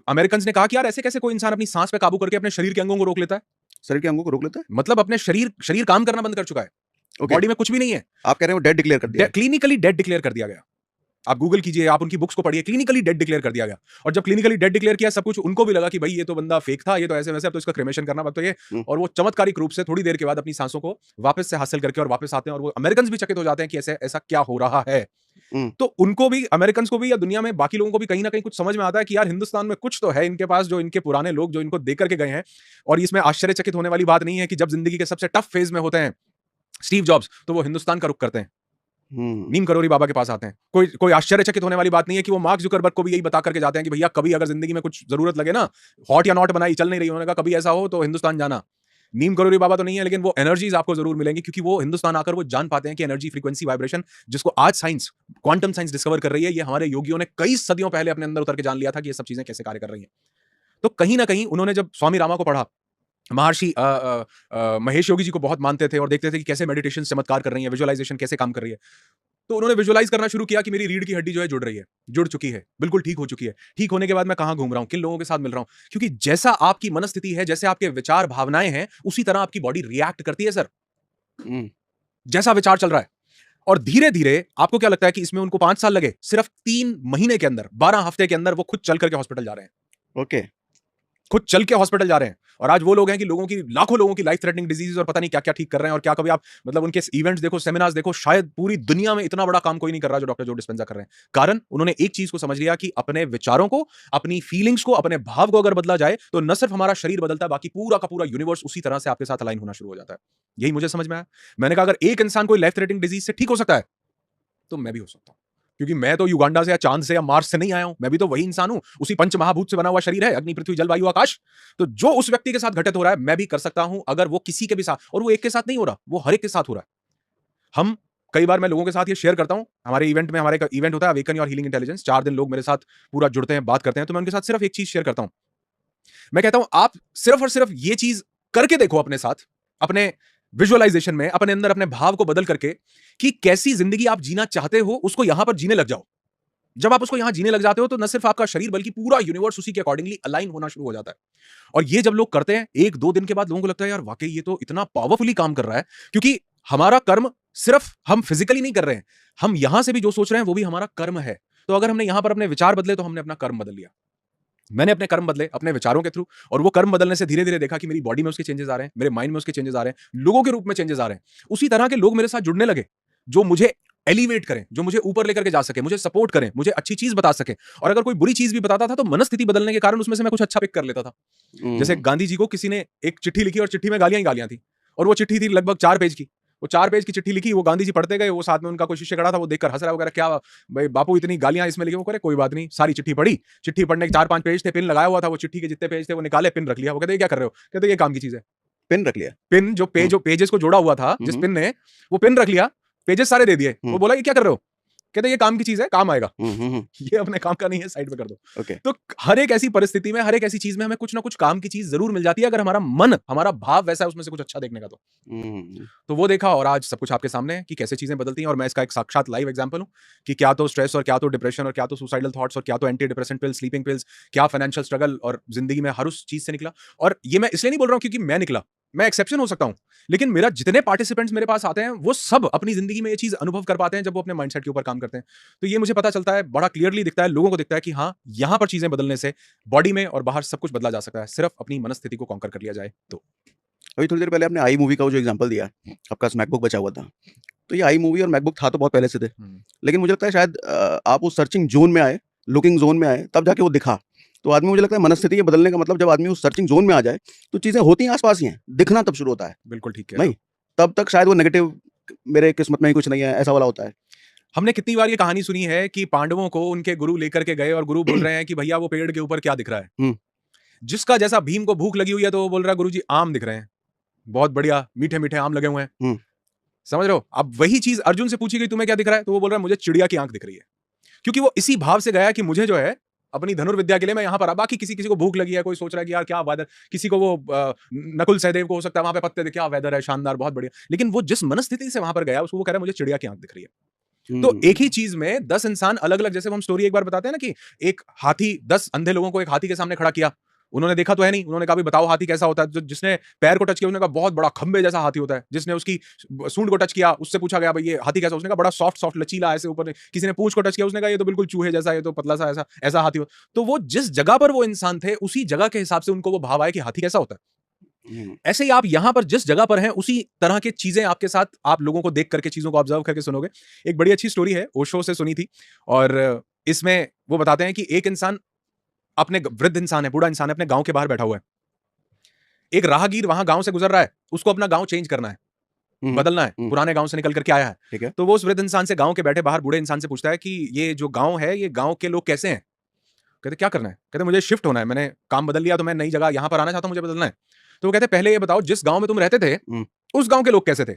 अमेरिकन ने कहा कि यार ऐसे कैसे कोई इंसान अपनी सांस पे काबू करके अपने शरीर के अंगों को रोक लेता है? शरीर के अंगों को रोक लेता है, मतलब अपने शरीर काम करना बंद कर चुका है। बॉडी में कुछ भी नहीं है। आप कह रहे हो डेड डिक्लेयर कर दिया, क्लिनिकली डेड डिक्लेयर कर दिया गया। आप गूगल कीजिए, आप उनकी बुक्स को पढ़िए, क्लिनिकली डेड डिक्लेयर कर दिया गया। और जब क्लिनिकली डेड डिक्लेयर किया, सब कुछ उनको भी लगा कि भाई ये तो बंदा फेक था, ये तो ऐसे वैसे, अब तो इसका क्रेमेशन करना तो ये। और वो चमत्कारिक रूप से थोड़ी देर के बाद अपनी सांसों को वापस से हासिल करके और वापस आते हैं, और वो अमेरिकन भी चकित हो जाते हैं कि ऐसे ऐसा क्या हो रहा है। तो उनको भी, अमेरिकन को भी, या दुनिया में बाकी लोगों को भी कहीं ना कहीं कुछ समझ में आता है कि यार हिंदुस्तान में कुछ तो है इनके पास, जो इनके पुराने लोग जो इनको देख करके गए हैं। और इसमें आश्चर्यचकित होने वाली बात नहीं है कि जब जिंदगी के सबसे टफ फेज में होते हैं स्टीव जॉब्स, तो वो हिंदुस्तान का रुख करते हैं, नीम करोरी बाबा के पास आते हैं। कोई आश्चर्यचकित होने वाली बात नहीं है कि वो मार्क जुकरबर्ग को भी यही बता करके जाते हैं कि भैया कभी अगर जिंदगी में कुछ जरूरत लगे ना, हॉट या नॉट बनाई चल नहीं रही, उन्होंने कहा कभी ऐसा हो तो हिंदुस्तान जाना। नीम करोरी बाबा तो नहीं है, लेकिन वो एनर्जीज आपको जरूर मिलेंगी, क्योंकि वो हिंदुस्तान आकर वो जान पाते हैं कि एनर्जी, फ्रीक्वेंसी, वाइब्रेशन, जिसको आज साइंस, क्वांटम साइंस डिस्कवर कर रही है, ये हमारे योगियों ने कई सदियों पहले अपने अंदर उतर के जान लिया था कि ये सब चीजें कैसे कार्य कर रही हैं। तो कहीं ना कहीं उन्होंने जब स्वामी रामा को पढ़ा, महर्षि महेश योगी जी को बहुत मानते थे और देखते थे कि कैसे मेडिटेशन चमत्कार कर रही है, विजुअलाइजेशन कैसे काम कर रही है। तो उन्होंने विजुअलाइज करना शुरू किया कि मेरी रीढ़ की हड्डी जो है जुड़ रही है, जुड़ चुकी है, बिल्कुल ठीक हो चुकी है। ठीक होने के बाद मैं कहां घूम रहा हूं, किन लोगों के साथ मिल रहा हूं, क्योंकि जैसा आपकी मनस्थिति है, जैसे आपके विचार भावनाएं हैं, उसी तरह आपकी बॉडी रिएक्ट करती है सर। हम्म, जैसा विचार चल रहा है। और धीरे धीरे आपको क्या लगता है कि इसमें उनको 5 साल लगे? सिर्फ 3 महीने के अंदर, 12 हफ्ते के अंदर वो खुद चल करके हॉस्पिटल जा रहे हैं। ओके। खुद चल के हॉस्पिटल जा रहे हैं। और आज वो लोग हैं कि लोगों की, लाखों लोगों की लाइफ थ्रेटनिंग डिजीज और पता नहीं क्या क्या ठीक कर रहे हैं। और क्या कभी आप मतलब उनके इवेंट्स देखो, सेमिनार्स देखो, शायद पूरी दुनिया में इतना बड़ा काम कोई नहीं कर रहा जो डॉक्टर जो डिस्पेंजा कर रहे हैं। कारण उन्होंने एक चीज को समझ लिया कि अपने विचारों को, अपनी फीलिंग्स को, अपने भाव को अगर बदला जाए तो न सिर्फ हमारा शरीर बदलता है, बाकी पूरा का पूरा यूनिवर्स उसी तरह से आपके साथ अलाइन होना शुरू हो जाता है। यही मुझे समझ में आया। मैंने कहा अगर एक इंसान कोई लाइफ थ्रेटनिंग डिजीज से ठीक हो सकता है तो मैं भी हो सकता हूं। क्योंकि मैं तो युगांडा से या चांद से या मार्स से नहीं आया हूं, मैं भी तो वही इंसान हूं। उसी पंच महाभूत से बना हुआ शरीर है, अग्नि पृथ्वी जल वायु आकाश। तो जो उस व्यक्ति के साथ घटित हो रहा है मैं भी कर सकता हूं, अगर वो किसी के भी साथ, और वो एक के साथ नहीं हो रहा, वो हर एक के साथ हो रहा है। हम कई बार मैं लोगों के साथ ये शेयर करता हूं, हमारे इवेंट में, हमारे इवेंट होता है अवेकन योर हीलिंग इंटेलिजेंस, 4 दिन लोग मेरे साथ पूरा जुड़ते हैं, बात करते हैं, तो मैं उनके साथ सिर्फ एक चीज शेयर करता हूं। मैं कहता हूं आप सिर्फ और सिर्फ ये चीज करके देखो अपने साथ, अपने विजुअलाइजेशन में, अपने अंदर अपने भाव को बदल करके, कि कैसी जिंदगी आप जीना चाहते हो उसको यहां पर जीने लग जाओ। जब आप उसको यहां जीने लग जाते हो तो न सिर्फ आपका शरीर बल्कि पूरा यूनिवर्स उसी के अकॉर्डिंगली अलाइन होना शुरू हो जाता है। और ये जब लोग करते हैं 1-2 दिन के बाद लोगों को लगता है यार वाकई ये तो इतना पावरफुली काम कर रहा है, क्योंकि हमारा कर्म सिर्फ हम फिजिकली नहीं कर रहे हैं, हम यहां से भी जो सोच रहे हैं वो भी हमारा कर्म है। तो अगर हमने यहां पर अपने विचार बदले तो हमने अपना कर्म बदल लिया। मैंने अपने कर्म बदले अपने विचारों के थ्रू, और वो कर्म बदलने से धीरे धीरे देखा कि मेरी बॉडी में उसके चेंजेस आ रहे हैं, मेरे माइंड में उसके चेंजेस आ रहे हैं, लोगों के रूप में चेंजेस आ रहे हैं। उसी तरह के लोग मेरे साथ जुड़ने लगे जो मुझे एलिवेट करें, जो मुझे ऊपर लेकर के जा सके, मुझे सपोर्ट करें, मुझे अच्छी चीज बता सके। और अगर कोई बुरी चीज भी बताता था तो मनस्थिति बदलने के कारण उसमें से मैं कुछ अच्छा पिक कर लेता था। जैसे गांधी जी को किसी ने एक चिट्ठी लिखी और चिट्ठी में गालियां ही गालियां थी, और वो चिट्ठी थी लगभग 4 पेज की। वो 4 पेज की चिट्ठी लिखी, वो गांधी जी पढ़ते गए, वो साथ में उनका कोई शिष्य खड़ा था, वो देखकर हंस रहा वगैरह, क्या भाई बापू इतनी गालियां इसमें लिखी? वो करे कोई बात नहीं, सारी चिट्ठी पढ़ी। चिट्ठी पढ़ने के 4-5 पेज थे, पिन लगाया हुआ था, वो चिट्ठी के जितने पेज थे वो निकाले, पिन रख लिया। वो कहते ये क्या कर रहे हो? कहते ये काम की चीज है। पिन रख लिया। पिन जो पेजेस को जोड़ा हुआ था जिस पिन ने, वो पिन रख लिया, पेजेस सारे दे दिए। वो बोला ये क्या कर रहे हो? कहते ये काम की चीज है, काम आएगा। ये अपने काम का नहीं है, साइड में कर दो। ओके। तो हर एक ऐसी परिस्थिति में, हर एक ऐसी चीज में हमें कुछ ना कुछ काम की चीज जरूर मिल जाती है, अगर हमारा मन, हमारा भाव वैसा है उसमें से कुछ अच्छा देखने का तो वो देखा, और आज सब कुछ आपके सामने है कि कैसे चीजें बदलती हैं। और मैं इसका एक साक्षात लाइव एग्जांपल हूं कि क्या तो स्ट्रेस, और क्या तो डिप्रेशन, और क्या तो सुसाइडल थॉट्स, और क्या तो anti depressant pills, sleeping pills, क्या फाइनेंशियल स्ट्रगल, और जिंदगी में हर उस चीज से निकला। और ये मैं इसलिए नहीं बोल रहा हूं क्योंकि मैं निकला, मैं एक्सेप्शन हो सकता हूं, लेकिन मेरा जितने पार्टिसिपेंट्स मेरे पास आते हैं वो सब अपनी जिंदगी में ये चीज अनुभव कर पाते हैं जब वो अपने माइंडसेट के ऊपर काम करते हैं। तो ये मुझे पता चलता है, बड़ा क्लियरली दिखता है, लोगों को दिखता है कि हाँ, यहां पर चीजें बदलने से बॉडी में और बाहर सब कुछ बदला जा सकता है, सिर्फ अपनी मनस्थिति को कॉन्कर कर लिया जाए तो। अभी थोड़ी देर पहले आपने आई मूवी का वो जो एग्जांपल दिया, आपके पास मैकबुक बचा हुआ था, तो ये आई मूवी और मैकबुक था तो बहुत पहले से थे, लेकिन मुझे लगता है शायद आप उस सर्चिंग जोन में आए, लुकिंग जोन में आए, तब जाके वो दिखा। तो आदमी, मुझे लगता है मनस्थिति के बदलने का मतलब जब आदमी उस सर्चिंग जोन में आ जाए तो चीजें होती हैं आसपास ही हैं, दिखना तब शुरू होता है। बिल्कुल ठीक है। नहीं, तब तक शायद वो नेगेटिव, मेरे किस्मत में ही कुछ नहीं है, ऐसा वाला होता है। हमने कितनी बार ये कहानी सुनी है कि पांडवों को उनके गुरु लेकर के गए और गुरु बोल रहे हैं कि भैया वो पेड़ के ऊपर क्या दिख रहा है? जिसका जैसा भीम को भूख लगी हुई है तो वो बोल रहा है गुरुजी आम दिख रहे हैं, बहुत बढ़िया मीठे मीठे आम लगे हुए हैं। समझ रहे हो? अब वही चीज अर्जुन से पूछी गई तुम्हें क्या दिख रहा है, तो वो बोल रहा है मुझे चिड़िया की आंख दिख रही है। क्योंकि वो इसी भाव से गया कि मुझे जो है अपनी धनुर्विद्या के लिए मैं यहां पर, बाकी किसी किसी को भूख लगी है, कोई सोच रहा है कि यार क्या वेदर, किसी को वो नकुल सहदेव को हो सकता है वहां पे पत्ते क्या वेदर है, शानदार, बहुत बढ़िया। लेकिन वो जिस मनस्थिति से वहां पर गया उसको वो कह रहा है मुझे चिड़िया की आंख दिख रही है। तो एक ही चीज में 10 इंसान अलग अलग, जैसे हम स्टोरी एक बार बताते हैं ना कि एक हाथी, 10 अंधे लोगों को एक हाथी के सामने खड़ा किया, उन्होंने देखा तो है नहीं, उन्होंने कहा भी बताओ हाथी कैसा होता है। जिसने पैर को टच किया उसने कहा बहुत बड़ा खंबे जैसा हाथी होता है। जिसने उसकी सूंड को टच किया उससे पूछा गया भाई ये हाथी कैसा, उसने कहा बड़ा सॉफ्ट सॉफ्ट लचीला ऐसे ऊपर। किसी ने पूंछ को टच किया उसने कहा ये तो बिल्कुल चूहे जैसा, ये तो पतला सा ऐसा ऐसा हाथी हो। तो वो जिस जगह पर वो इंसान थे उसी जगह के हिसाब से उनको वो भाव आया कि हाथी कैसा होता है। ऐसे ही आप यहां पर जिस जगह पर हैं उसी तरह की चीजें आपके साथ, आप लोगों को देख करके, चीजों को ऑब्जर्व करके सुनोगे। एक बड़ी अच्छी स्टोरी है, ओशो से सुनी थी, और इसमें वो बताते हैं कि एक इंसान, अपने वृद्ध इंसान है, बूढ़ा इंसान है, अपने गांव के बाहर बैठा हुआ है। एक राहगीर वहां गांव से गुजर रहा है, उसको अपना गांव चेंज करना है, बदलना है, पुराने गांव से निकल करके आया है। ठीक है। तो वो उस वृद्ध इंसान से, गांव के बैठे बाहर बूढ़े इंसान से पूछता है कि ये जो गांव है, ये गांव के लोग कैसे हैं? कहते क्या करना है? कहते मुझे शिफ्ट होना है, मैंने काम बदल लिया तो मैं नई जगह यहां पर आना चाहता हूं, मुझे बदलना है। तो वो कहते पहले ये बताओ जिस गांव में तुम रहते थे उस गांव के लोग कैसे थे?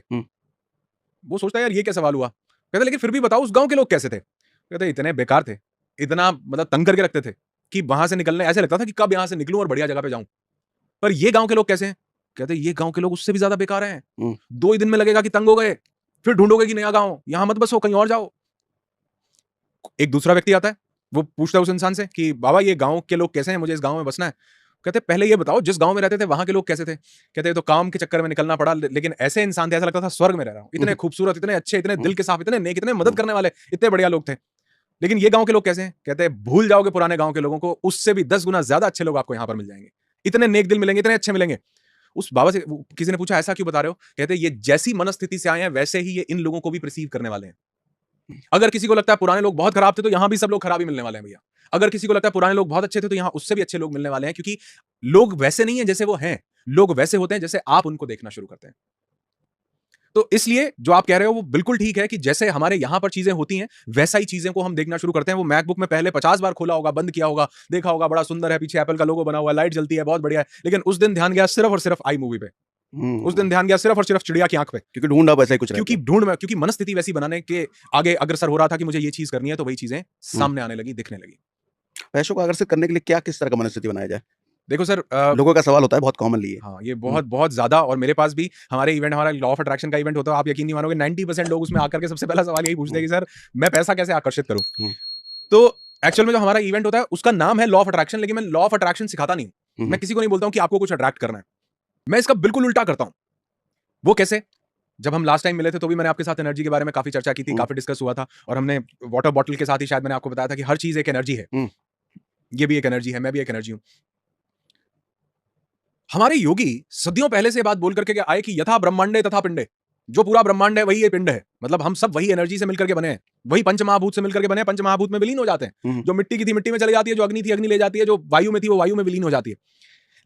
वो सोचता है यार ये क्या सवाल हुआ। कहते लेकिन फिर भी बताओ उस गांव के लोग कैसे थे? कहते इतने बेकार थे, इतना मतलब तंग करके रखते थे कि वहां से निकलने ऐसे लगता था कि कब यहां से निकलूं और बढ़िया जगह पे जाऊं। पर ये गांव के लोग कैसे हैं? कहते ये गांव के लोग उससे भी ज्यादा बेकार हैं। 2 ही दिन में लगेगा कि तंग हो गए, फिर ढूंढोगे कि नया गांव, यहां मत बसो, कहीं और जाओ। एक दूसरा व्यक्ति आता है, वो पूछता है उस इंसान से कि बाबा ये गाँव के लोग कैसे हैं? मुझे इस गाँव में बसना है। कहते पहले ये बताओ जिस गाँव में रहते थे वहाँ के लोग कैसे थे? कहते तो काम के चक्कर में निकलना पड़ा लेकिन ऐसे इंसान थे ऐसा लगता था स्वर्ग में रह रहा हूँ। इतने खूबसूरत, इतने अच्छे, इतने दिल के साफ, इतने नेक, इतने मदद करने वाले, इतने बढ़िया लोग थे। लेकिन ये गाँव के लोग कैसे हैं? कहते हैं भूल जाओगे पुराने गाँव के लोगों को, उससे भी 10 गुना ज़्यादा अच्छे लोग आपको यहाँ पर मिल जाएँगे। इतने नेक दिल मिलेंगे, इतने अच्छे मिलेंगे। उस बाबा से किसी ने पूछा ऐसा क्यों बता रहे हो? कहते ये जैसी मनस्थिति से आए हैं वैसे ही ये इन लोगों को भी रिसीव करने वाले हैं। अगर किसी को लगता है पुराने लोग बहुत खराब थे तो यहाँ भी सब लोग खराब ही मिलने वाले हैं भैया। अगर किसी को लगता है पुराने लोग बहुत अच्छे थे तो यहाँ उससे भी अच्छे लोग मिलने वाले हैं क्योंकि लोग वैसे नहीं है जैसे वो हैं। लोग वैसे होते हैं जैसे आप उनको देखना शुरू करते हैं। तो इसलिए जो आप कह रहे हो वो बिल्कुल ठीक है कि जैसे हमारे यहां पर चीजें होती हैं वैसा ही चीजें को हम देखना शुरू करते हैं। वो मैकबुक में पहले 50 बार खोला होगा, बंद किया होगा, देखा होगा बड़ा सुंदर है, पीछे एप्पल का लोगो बना हुआ है, लाइट जलती है, बहुत बढ़िया है, लेकिन उस दिन ध्यान गया सिर्फ और सिर्फ आई मूवी पे। उस दिन ध्यान गया सिर्फ और सिर्फ चिड़िया की आंख पे, क्योंकि ढूंढ आप ऐसा ही कुछ रहता है। क्योंकि मनस्थिति वैसी बनाने के आगे अग्रसर हो रहा था कि मुझे ये चीज करनी है, तो वही चीजें सामने आने लगी, दिखने लगी। पैसों को आकर्षित करने के लिए क्या किस तरह का मनस्थिति बनाया जाए? देखो सर, लोगों का सवाल होता है बहुत कॉमनली है। हाँ, ये बहुत ज्यादा, और मेरे पास भी हमारा लॉ ऑफ अट्रैक्शन का इवेंट होता है, आप यकीन नहीं मानोगे 90% लोग उसमें आकर के सबसे पहला सवाल यही पूछते हैं कि सर मैं पैसा कैसे आकर्षित करूं। तो एक्चुअल में जो हमारा इवेंट होता है उसका नाम है लॉ ऑफ अट्रैक्शन, लेकिन मैं लॉ ऑफ अट्रैक्शन सिखाता नहीं हूं। मैं किसी को नहीं बोलता हूं कि आपको कुछ अट्रैक्ट करना है, मैं इसका बिल्कुल उल्टा करता हूं। वो कैसे? जब हम लास्ट टाइम मिले थे तो भी मैंने आपके साथ एनर्जी के बारे में काफी चर्चा की थी, काफी डिस्कस हुआ था, और हमने वाटर बॉटल के साथ ही शायद मैंने आपको बताया था कि हर चीज एक एनर्जी है। ये भी एक एनर्जी है, मैं भी एक एनर्जी हूं। हमारे योगी सदियों पहले से बात बोल करके आए कि यथा ब्रह्मांडे तथा पिंडे, जो पूरा ब्रह्मांड है वही ये पिंड है। मतलब हम सब वही एनर्जी से मिलकर के बने हैं, वही पंचमहाभूत से मिलकर के बने हैं, पंचमहाभूत में विलीन हो जाते हैं। जो मिट्टी की थी मिट्टी में चली जाती है, जो अग्नि थी अग्नि ले जाती है, जो वायु में थी वो वायु में विलीन हो जाती है।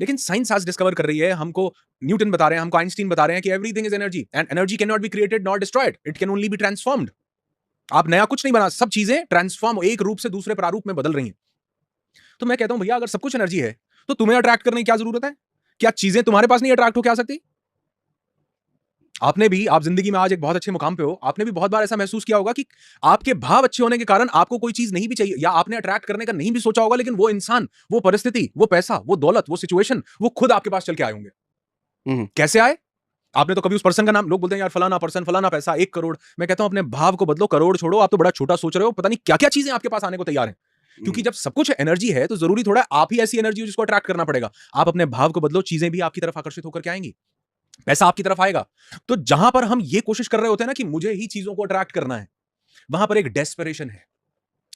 लेकिन साइंस आज डिस्कवर कर रही है, हमको न्यूटन बता रहे हैं, हमको आइंस्टीन बता रहे हैं कि everything is energy and energy can not be created not destroyed, it can only be transformed. आप नया कुछ नहीं बना, सब चीजें ट्रांसफॉर्म एक रूप से दूसरे प्रारूप में बदल रही हैं। तो मैं कहता हूं भैया अगर सब कुछ एनर्जी है तो तुम्हें अट्रैक्ट करने की क्या जरूरत है? क्या चीजें तुम्हारे पास नहीं अट्रैक्ट होकर आ सकती? आप जिंदगी में आज एक बहुत अच्छे मुकाम पे हो, आपने भी बहुत बार ऐसा महसूस किया होगा कि आपके भाव अच्छे होने के कारण आपको कोई चीज नहीं भी चाहिए, या आपने अट्रैक्ट करने का नहीं भी सोचा होगा, लेकिन वो इंसान, वो परिस्थिति, वो पैसा, वो दौलत, वो सिचुएशन, वो खुद आपके पास चल के आए होंगे। कैसे आए? आपने तो कभी उस पर्सन का नाम, लोग बोलते हैं यार फलाना पर्सन, फलाना पैसा, 1 करोड़। मैं कहता हूं अपने भाव को बदलो, करोड़ छोड़ो, आप तो बड़ा छोटा सोच रहे हो, पता नहीं क्या क्या चीजें आपके पास आने को तैयार है। क्योंकि जब सब कुछ एनर्जी है तो जरूरी थोड़ा आप ही ऐसी एनर्जी हो जिसको अट्रैक्ट करना पड़ेगा। आप अपने भाव को बदलो, चीजें भी आपकी तरफ आकर्षित होकर के आएंगी, पैसा आपकी तरफ आएगा। तो जहां पर हम ये कोशिश कर रहे होते हैं ना कि मुझे ही चीजों को अट्रैक्ट करना है, वहां पर एक डेस्परेशन है,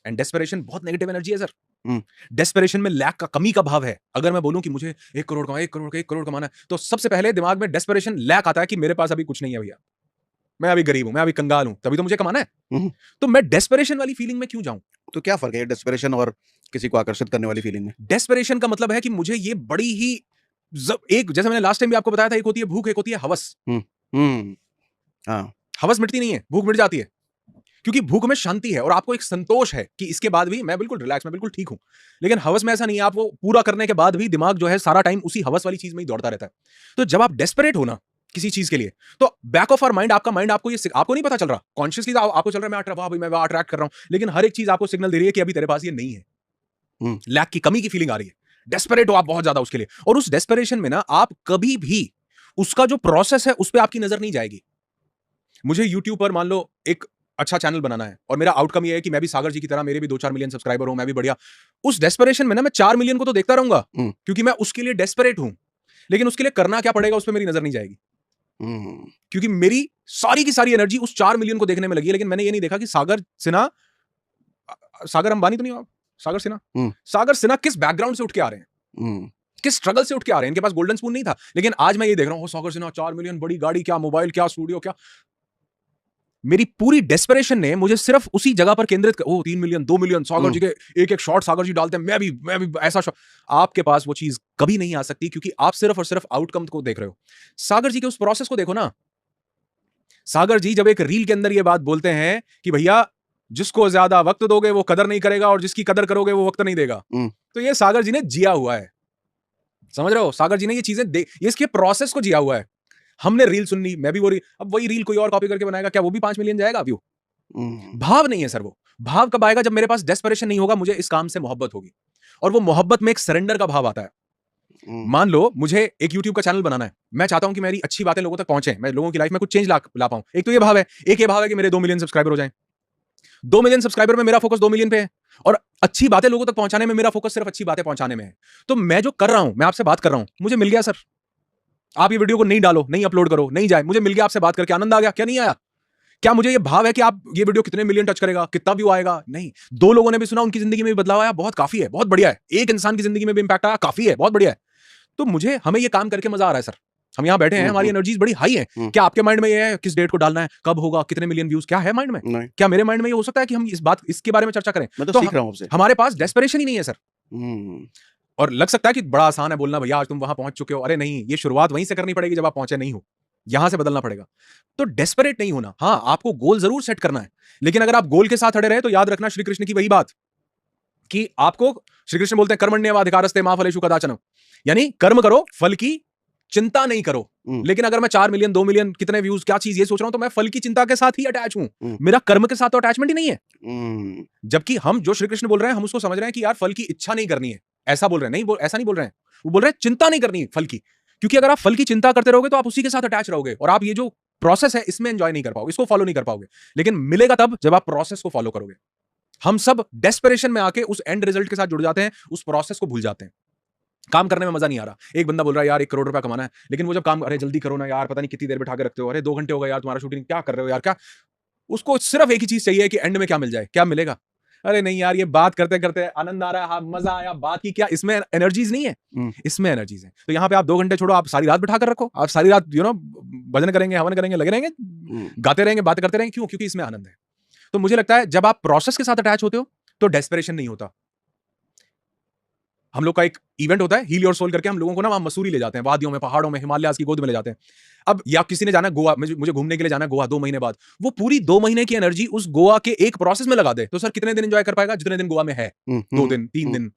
एंड डेस्परेशन बहुत नेगेटिव एनर्जी है सर। डेस्परेशन में लैक का, कमी का भाव है। अगर मैं बोलूं कि मुझे 1 करोड़ कमाना है, तो सबसे पहले दिमाग में डेस्परेशन, लैक आता है कि मेरे पास अभी कुछ नहीं है भैया, मैं अभी गरीब हूं, मैं अभी कंगाल हूं, तभी तो मुझे कमाना है। तो मैं डेस्परेशन वाली फीलिंग में क्यों जाऊं? तो क्या फर्क है डेस्परेशन और किसी को आकर्षित करने वाली फीलिंग में? डेस्परेशन का मतलब है कि मुझे ये बड़ी ही एक, जैसे मैंने लास्ट टाइम भी आपको बताया था, एक होती है भूख, एक होती है हवस। हवस मिटती नहीं है, भूख मिट जाती है, क्योंकि भूख में शांति है और आपको एक संतोष है कि इसके बाद भी मैं बिल्कुल रिलैक्स, मैं बिल्कुल ठीक हूं। लेकिन हवस में ऐसा नहीं है, आप वो पूरा करने के बाद भी दिमाग जो है सारा टाइम उसी हवस वाली चीज में ही दौड़ता रहता है। तो जब आप डेस्परेट हो ना किसी चीज के लिए, तो बैक ऑफ आवर माइंड, आपका माइंड आपको आपको नहीं पता चल रहा, कॉन्शियसली आपको चल रहा है मैं अट्रैक्ट कर रहा हूं, लेकिन हर एक चीज आपको सिग्नल दे रही है कि अभी तेरे पास ये नहीं है। लैक की, कमी की फीलिंग आ रही है, डेस्परेट हो आप बहुत ज्यादा उसके लिए। और उस डेस्परेशन में ना आप कभी भी उसका जो प्रोसेस है उस पर आपकी नजर नहीं जाएगी। मुझे यूट्यूब पर मान लो एक अच्छा चैनल बनाना है और मेरा आउटकम ये है कि मैं भी सागर जी की तरह, मेरे भी 2-4 मिलियन सब्सक्राइबर हो, मैं भी बढ़िया। उस डेस्परेशन में ना मैं 4 मिलियन को तो देखता रहूंगा, क्योंकि मैं उसके लिए डेस्परेट हूं, लेकिन उसके लिए करना क्या पड़ेगा उस पर मेरी नजर नहीं जाएगी, क्योंकि मेरी सारी की सारी एनर्जी उस 4 मिलियन को देखने में लगी है। लेकिन मैंने ये नहीं देखा कि सागर अंबानी तो नहीं हो आप, सागर सिन्हा किस बैकग्राउंड से उठ के आ रहे हैं, किस स्ट्रगल से उठ के आ रहे हैं। इनके पास गोल्डन स्पून नहीं था, लेकिन आज मैं ये देख रहा हूं सागर सिन्हा 4 मिलियन, बड़ी गाड़ी, क्या मोबाइल, क्या स्टूडियो, क्या। मेरी पूरी डेस्परेशन ने मुझे सिर्फ उसी जगह पर केंद्रित 3 मिलियन 2 मिलियन सागर जी के एक शॉट सागर जी डालते हैं, मैं भी ऐसा शॉट। आपके पास वो चीज कभी नहीं आ सकती, क्योंकि आप सिर्फ और सिर्फ आउटकम को देख रहे हो। सागर जी के उस प्रोसेस को देखो ना। सागर जी जब एक रील के अंदर ये बात बोलते हैं कि भैया जिसको ज्यादा वक्त दोगे वो कदर नहीं करेगा, और जिसकी कदर करोगे वो वक्त नहीं देगा, तो ये सागर जी ने जिया हुआ है, समझ रहे हो? सागर जी ने ये चीजें ये इसके प्रोसेस को जिया हुआ है। हमने रील सुननी, मैं भी अब वही रील कोई और कॉपी करके बनाएगा, क्या वो भी 5 मिलियन जाएगा व्यू? भाव नहीं है सर। वो भाव कब आएगा? जब मेरे पास डेस्परेशन नहीं होगा, मुझे इस काम से मोहब्बत होगी, और वो मोहब्बत में एक सरेंडर का भाव आता है। मान लो मुझे एक YouTube का चैनल बनाना है, मैं चाहता हूं कि मेरी अच्छी बातें लोगों तक पहुंचे, मैं लोगों की लाइफ में कुछ चेंज ला पाऊं। एक तो ये भाव है, एक ये भाव है कि मेरे 2 मिलियन सब्सक्राइबर हो जाएं। 2 मिलियन सब्सक्राइबर में मेरा फोकस 2 मिलियन पे है, और अच्छी बातें लोगों तक पहुंचाने में मेरा फोकस सिर्फ अच्छी बातें पहुंचाने में है। तो मैं जो कर रहा हूं, मैं आपसे बात कर रहा हूं, मुझे मिल गया सर। आप ये वीडियो को नहीं डालो, नहीं अपलोड करो, नहीं जाए, मुझे मिल गया, आपसे बात करके आनंद आ गया, क्या नहीं आया? क्या मुझे ये भाव है कि आप ये वीडियो कितने मिलियन टच करेगा, कितना व्यू आएगा? नहीं। 2 लोगों ने भी सुना, उनकी जिंदगी में भी बदलाव आया, बहुत काफी है, बहुत बढ़िया है। एक इंसान की जिंदगी में भी इंपैक्ट आया, काफी है, बहुत बढ़िया है। तो मुझे, हमें ये काम करके मजा आ रहा है सर। हम यहाँ बैठे हैं, हमारी एनर्जीज बड़ी हाई है। क्या आपके माइंड में ये है किस डेट को डालना है, कब होगा, कितने मिलियन व्यूज, क्या है माइंड में? नहीं। क्या मेरे माइंड में ये हो सकता है कि हम इसके बारे में चर्चा करें? मैं तो सीख रहा हूं आपसे। हमारे पास डेस्परेशन ही नहीं है सर। और लग सकता है कि बड़ा आसान है बोलना, भैया आज तुम वहां पहुंच चुके हो। अरे नहीं, ये शुरुआत वहीं से करनी पड़ेगी जब आप पहुंचे नहीं हो, यहां से बदलना पड़ेगा। तो डेस्परेट नहीं होना। हाँ, आपको गोल जरूर सेट करना है, लेकिन अगर आप गोल के साथ अड़े रहे तो याद रखना श्री कृष्ण की वही बात कि आपको, श्री कृष्ण बोलते हैं कर्मण्येवाधिकारस्ते मा फलेषु कदाचन, यानी कर्म करो, फल की चिंता नहीं करो। लेकिन अगर मैं 4 मिलियन 2 मिलियन कितने व्यूज क्या चीज ये सोच रहा हूं, तो मैं फल की चिंता के साथ ही अटैच हूं, मेरा कर्म के साथ तो अटैचमेंट ही नहीं है। जबकि हम जो श्री कृष्ण बोल रहे हैं, हम उसको समझ रहे हैं कि यार फल की इच्छा नहीं करनी है, ऐसा बोल रहे हैं। नहीं, ऐसा नहीं बोल रहे हैं, वो बोल रहे हैं चिंता नहीं करनी फल की। क्योंकि अगर आप फल की चिंता करते रहोगे तो आप उसी के साथ अटैच रहोगे, और आप ये जो प्रोसेस है इसमें एंजॉय नहीं कर पाओगे, इसको फॉलो नहीं कर पाओगे। लेकिन मिलेगा तब जब आप प्रोसेस को फॉलो करोगे। हम सब डेस्परेशन में आके उस एंड रिजल्ट के साथ जुड़ जाते हैं, उस प्रोसेस को भूल जाते हैं। काम करने में मजा नहीं आ रहा। एक बंदा बोल रहा है यार 1 करोड़ रुपया कमाना है, लेकिन वो जब काम, अरे जल्दी करो ना यार, पता नहीं कितनी देर बिठा के रखते हो, अरे 2 घंटे हो गए यार तुम्हारा शूटिंग, क्या कर रहे हो यार, क्या? उसको सिर्फ एक ही चीज चाहिए कि एंड में क्या मिल जाए, क्या मिलेगा? अरे नहीं यार, ये बात करते करते आनंद आ रहा है, हाँ मजा आया, बात की क्या, इसमें एनर्जीज नहीं है, इसमें एनर्जीज है। तो यहाँ पे आप 2 घंटे छोड़ो, आप सारी रात बिठा कर रखो, आप सारी रात भजन करेंगे, हवन करेंगे, लगे रहेंगे, गाते रहेंगे, बातें करते रहेंगे। क्यों? क्योंकि इसमें आनंद है। तो मुझे लगता है जब आप प्रोसेस के साथ अटैच होते हो तो डेस्परेशन नहीं होता। हम लोग का एक इवेंट होता है हील योर सोल करके, हम लोगों को ना वहां मसूरी ले जाते हैं, वादियों में, पहाड़ों में, हिमालयाज की गोद में ले जाते हैं। अब या किसी ने जाना गोवा, मुझे घूमने के लिए जाना है गोवा 2 महीने बाद, वो पूरी 2 महीने की एनर्जी उस गोवा के एक प्रोसेस में लगा दे, तो सर कितने दिन एंजॉय कर पाएगा? जितने दिन गोवा में है, 2 दिन 3 दिन।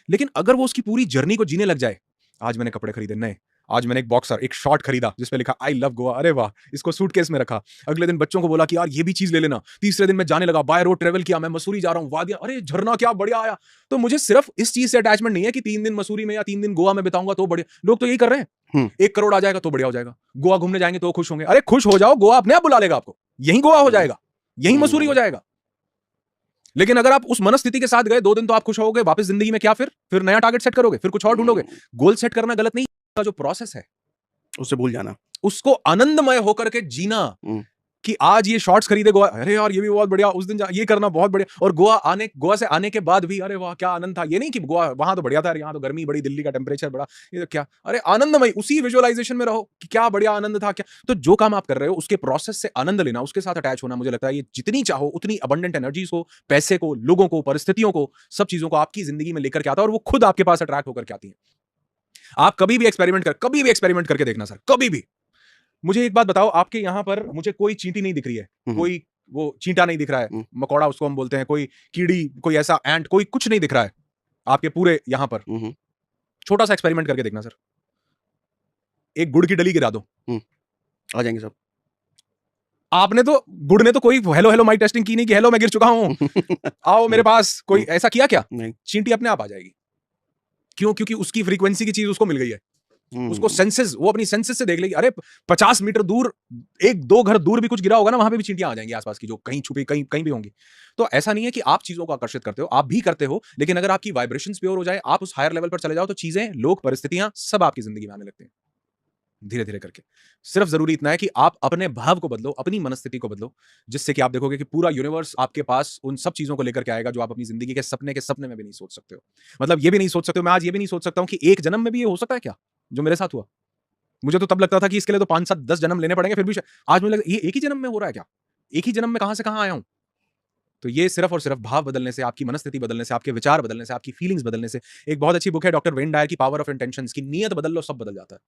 लेकिन अगर वो उसकी पूरी जर्नी को जीने लग जाए, आज मैंने कपड़े खरीदे नए, आज मैंने एक बॉक्सर, एक शॉर्ट खरीदा जिसपे लिखा आई लव गोवा, अरे वाह, इसको सूटकेस में रखा। अगले दिन बच्चों को बोला कि यार ये भी चीज ले लेना। तीसरे दिन मैं जाने लगा, बाय रोड ट्रेवल किया, मैं मसूरी जा रहा हूँ, वादियां, अरे झरना क्या बढ़िया आया। तो मुझे सिर्फ इस चीज से अटैचमेंट नहीं है कि 3 दिन मसूरी में या 3 दिन गोवा में बिताऊंगा तो बढ़िया। लोग तो यही कर रहे हैं, 1 करोड़ आ जाएगा तो बढ़िया हो जाएगा, गोवा घूमने जाएंगे तो खुश होंगे। अरे खुश हो जाओ, गोवा अपने आप बुला लेगा आपको, यही गोवा हो जाएगा, यही मसूरी हो जाएगा। लेकिन अगर आप उस मनस्थिति के साथ गए 2 दिन तो आप खुश होगे, वापस जिंदगी में क्या, फिर नया टारगेट सेट करोगे, फिर कुछ और ढूंढोगे। गोल सेट करना गलत नहीं, जो प्रोसेस है उससे भूल जाना, उसको आनंदमय होकर के जीना। कि आज ये शॉर्ट्स खरीदे गोवा, अरे यार ये भी बहुत बढ़िया, उस दिन ये करना बहुत बढ़िया, और गोवा से आने के बाद भी अरे वाह क्या आनंद था। ये नहीं कि गोवा वहां तो बढ़िया था, यहाँ तो गर्मी बड़ी, दिल्ली का टेम्परेचर बड़ा, ये तो क्या, अरे आनंदमय, उसी विजुअलाइजेशन में रहो कि क्या बढ़िया आनंद था क्या। तो जो काम आप कर रहे हो उसके प्रोसेस से आनंद लेना, उसके साथ अटैच होना, मुझे लगता है ये जितनी चाहो उतनी अबंडेंट एनर्जीज को, पैसे को, लोगों को, परिस्थितियों को, सब चीजों को आपकी जिंदगी में लेकर के आता है, और वो खुद आपके पास अट्रैक्ट होकर के आती है। आप कभी भी एक्सपेरिमेंट करके देखना सर, कभी भी। मुझे एक बात बताओ, आपके यहां पर मुझे कोई चींटी नहीं दिख रही है, कोई वो चींटा नहीं दिख रहा है, मकोड़ा उसको हम बोलते हैं, कोई कीड़ी, कोई ऐसा एंट, कोई कुछ नहीं दिख रहा है आपके पूरे यहां पर। छोटा सा एक्सपेरिमेंट करके देखना सर, एक गुड़ की डली गिरा दो, आ जाएंगे सब। आपने तो, गुड़ ने तो कोई हेलो हेलो माइक टेस्टिंग की नहीं कि हेलो मैं गिर चुका हूं, आओ मेरे पास, कोई ऐसा किया क्या? नहीं। चींटी अपने आप आ जाएगी। क्यों? क्योंकि उसकी फ्रीक्वेंसी की चीज उसको मिल गई है, उसको सेंसेस, वो अपनी सेंसेस से देख लेगी। अरे 50 मीटर दूर, 1-2 घर दूर भी कुछ गिरा होगा ना, वहां पे भी चींटियां आ जाएंगी आसपास की, जो कहीं छुपी, कहीं भी होंगी। तो ऐसा नहीं है कि आप चीजों को आकर्षित करते हो, आप भी करते हो, लेकिन अगर आपकी वाइब्रेशंस प्योर हो जाए, आप उस हायर लेवल पर चले जाओ, तो चीजें, लोग, परिस्थितियां सब आपकी जिंदगी में आने लगते हैं धीरे धीरे करके। सिर्फ जरूरी इतना है कि आप अपने भाव को बदलो, अपनी मनस्थिति को बदलो, जिससे कि आप देखोगे कि पूरा यूनिवर्स आपके पास उन सब चीजों को लेकर के आएगा जो आप अपनी जिंदगी के सपने में भी नहीं सोच सकते हो। मतलब ये भी नहीं सोच सकते हो, मैं आज ये भी नहीं सोच सकता हूं कि एक जन्म में भी ये हो सकता है क्या जो मेरे साथ हुआ। मुझे तो तब लगता था कि इसके लिए तो 5-7-10 जन्म लेने पड़ेंगे, फिर भी आज मुझे लगता है ये एक ही जन्म में हो रहा है क्या, एक ही जन्म में कहां से कहां आया हूं। तो ये सिर्फ और सिर्फ भाव बदलने से, आपकी मनस्थिति बदलने से, आपके विचार बदलने से, आपकी फीलिंग्स बदलने से। एक बहुत अच्छी बुक है डॉक्टर वेन डायर की, पावर ऑफ इंटेंशंस, की नियत बदल लो सब बदल जाता है।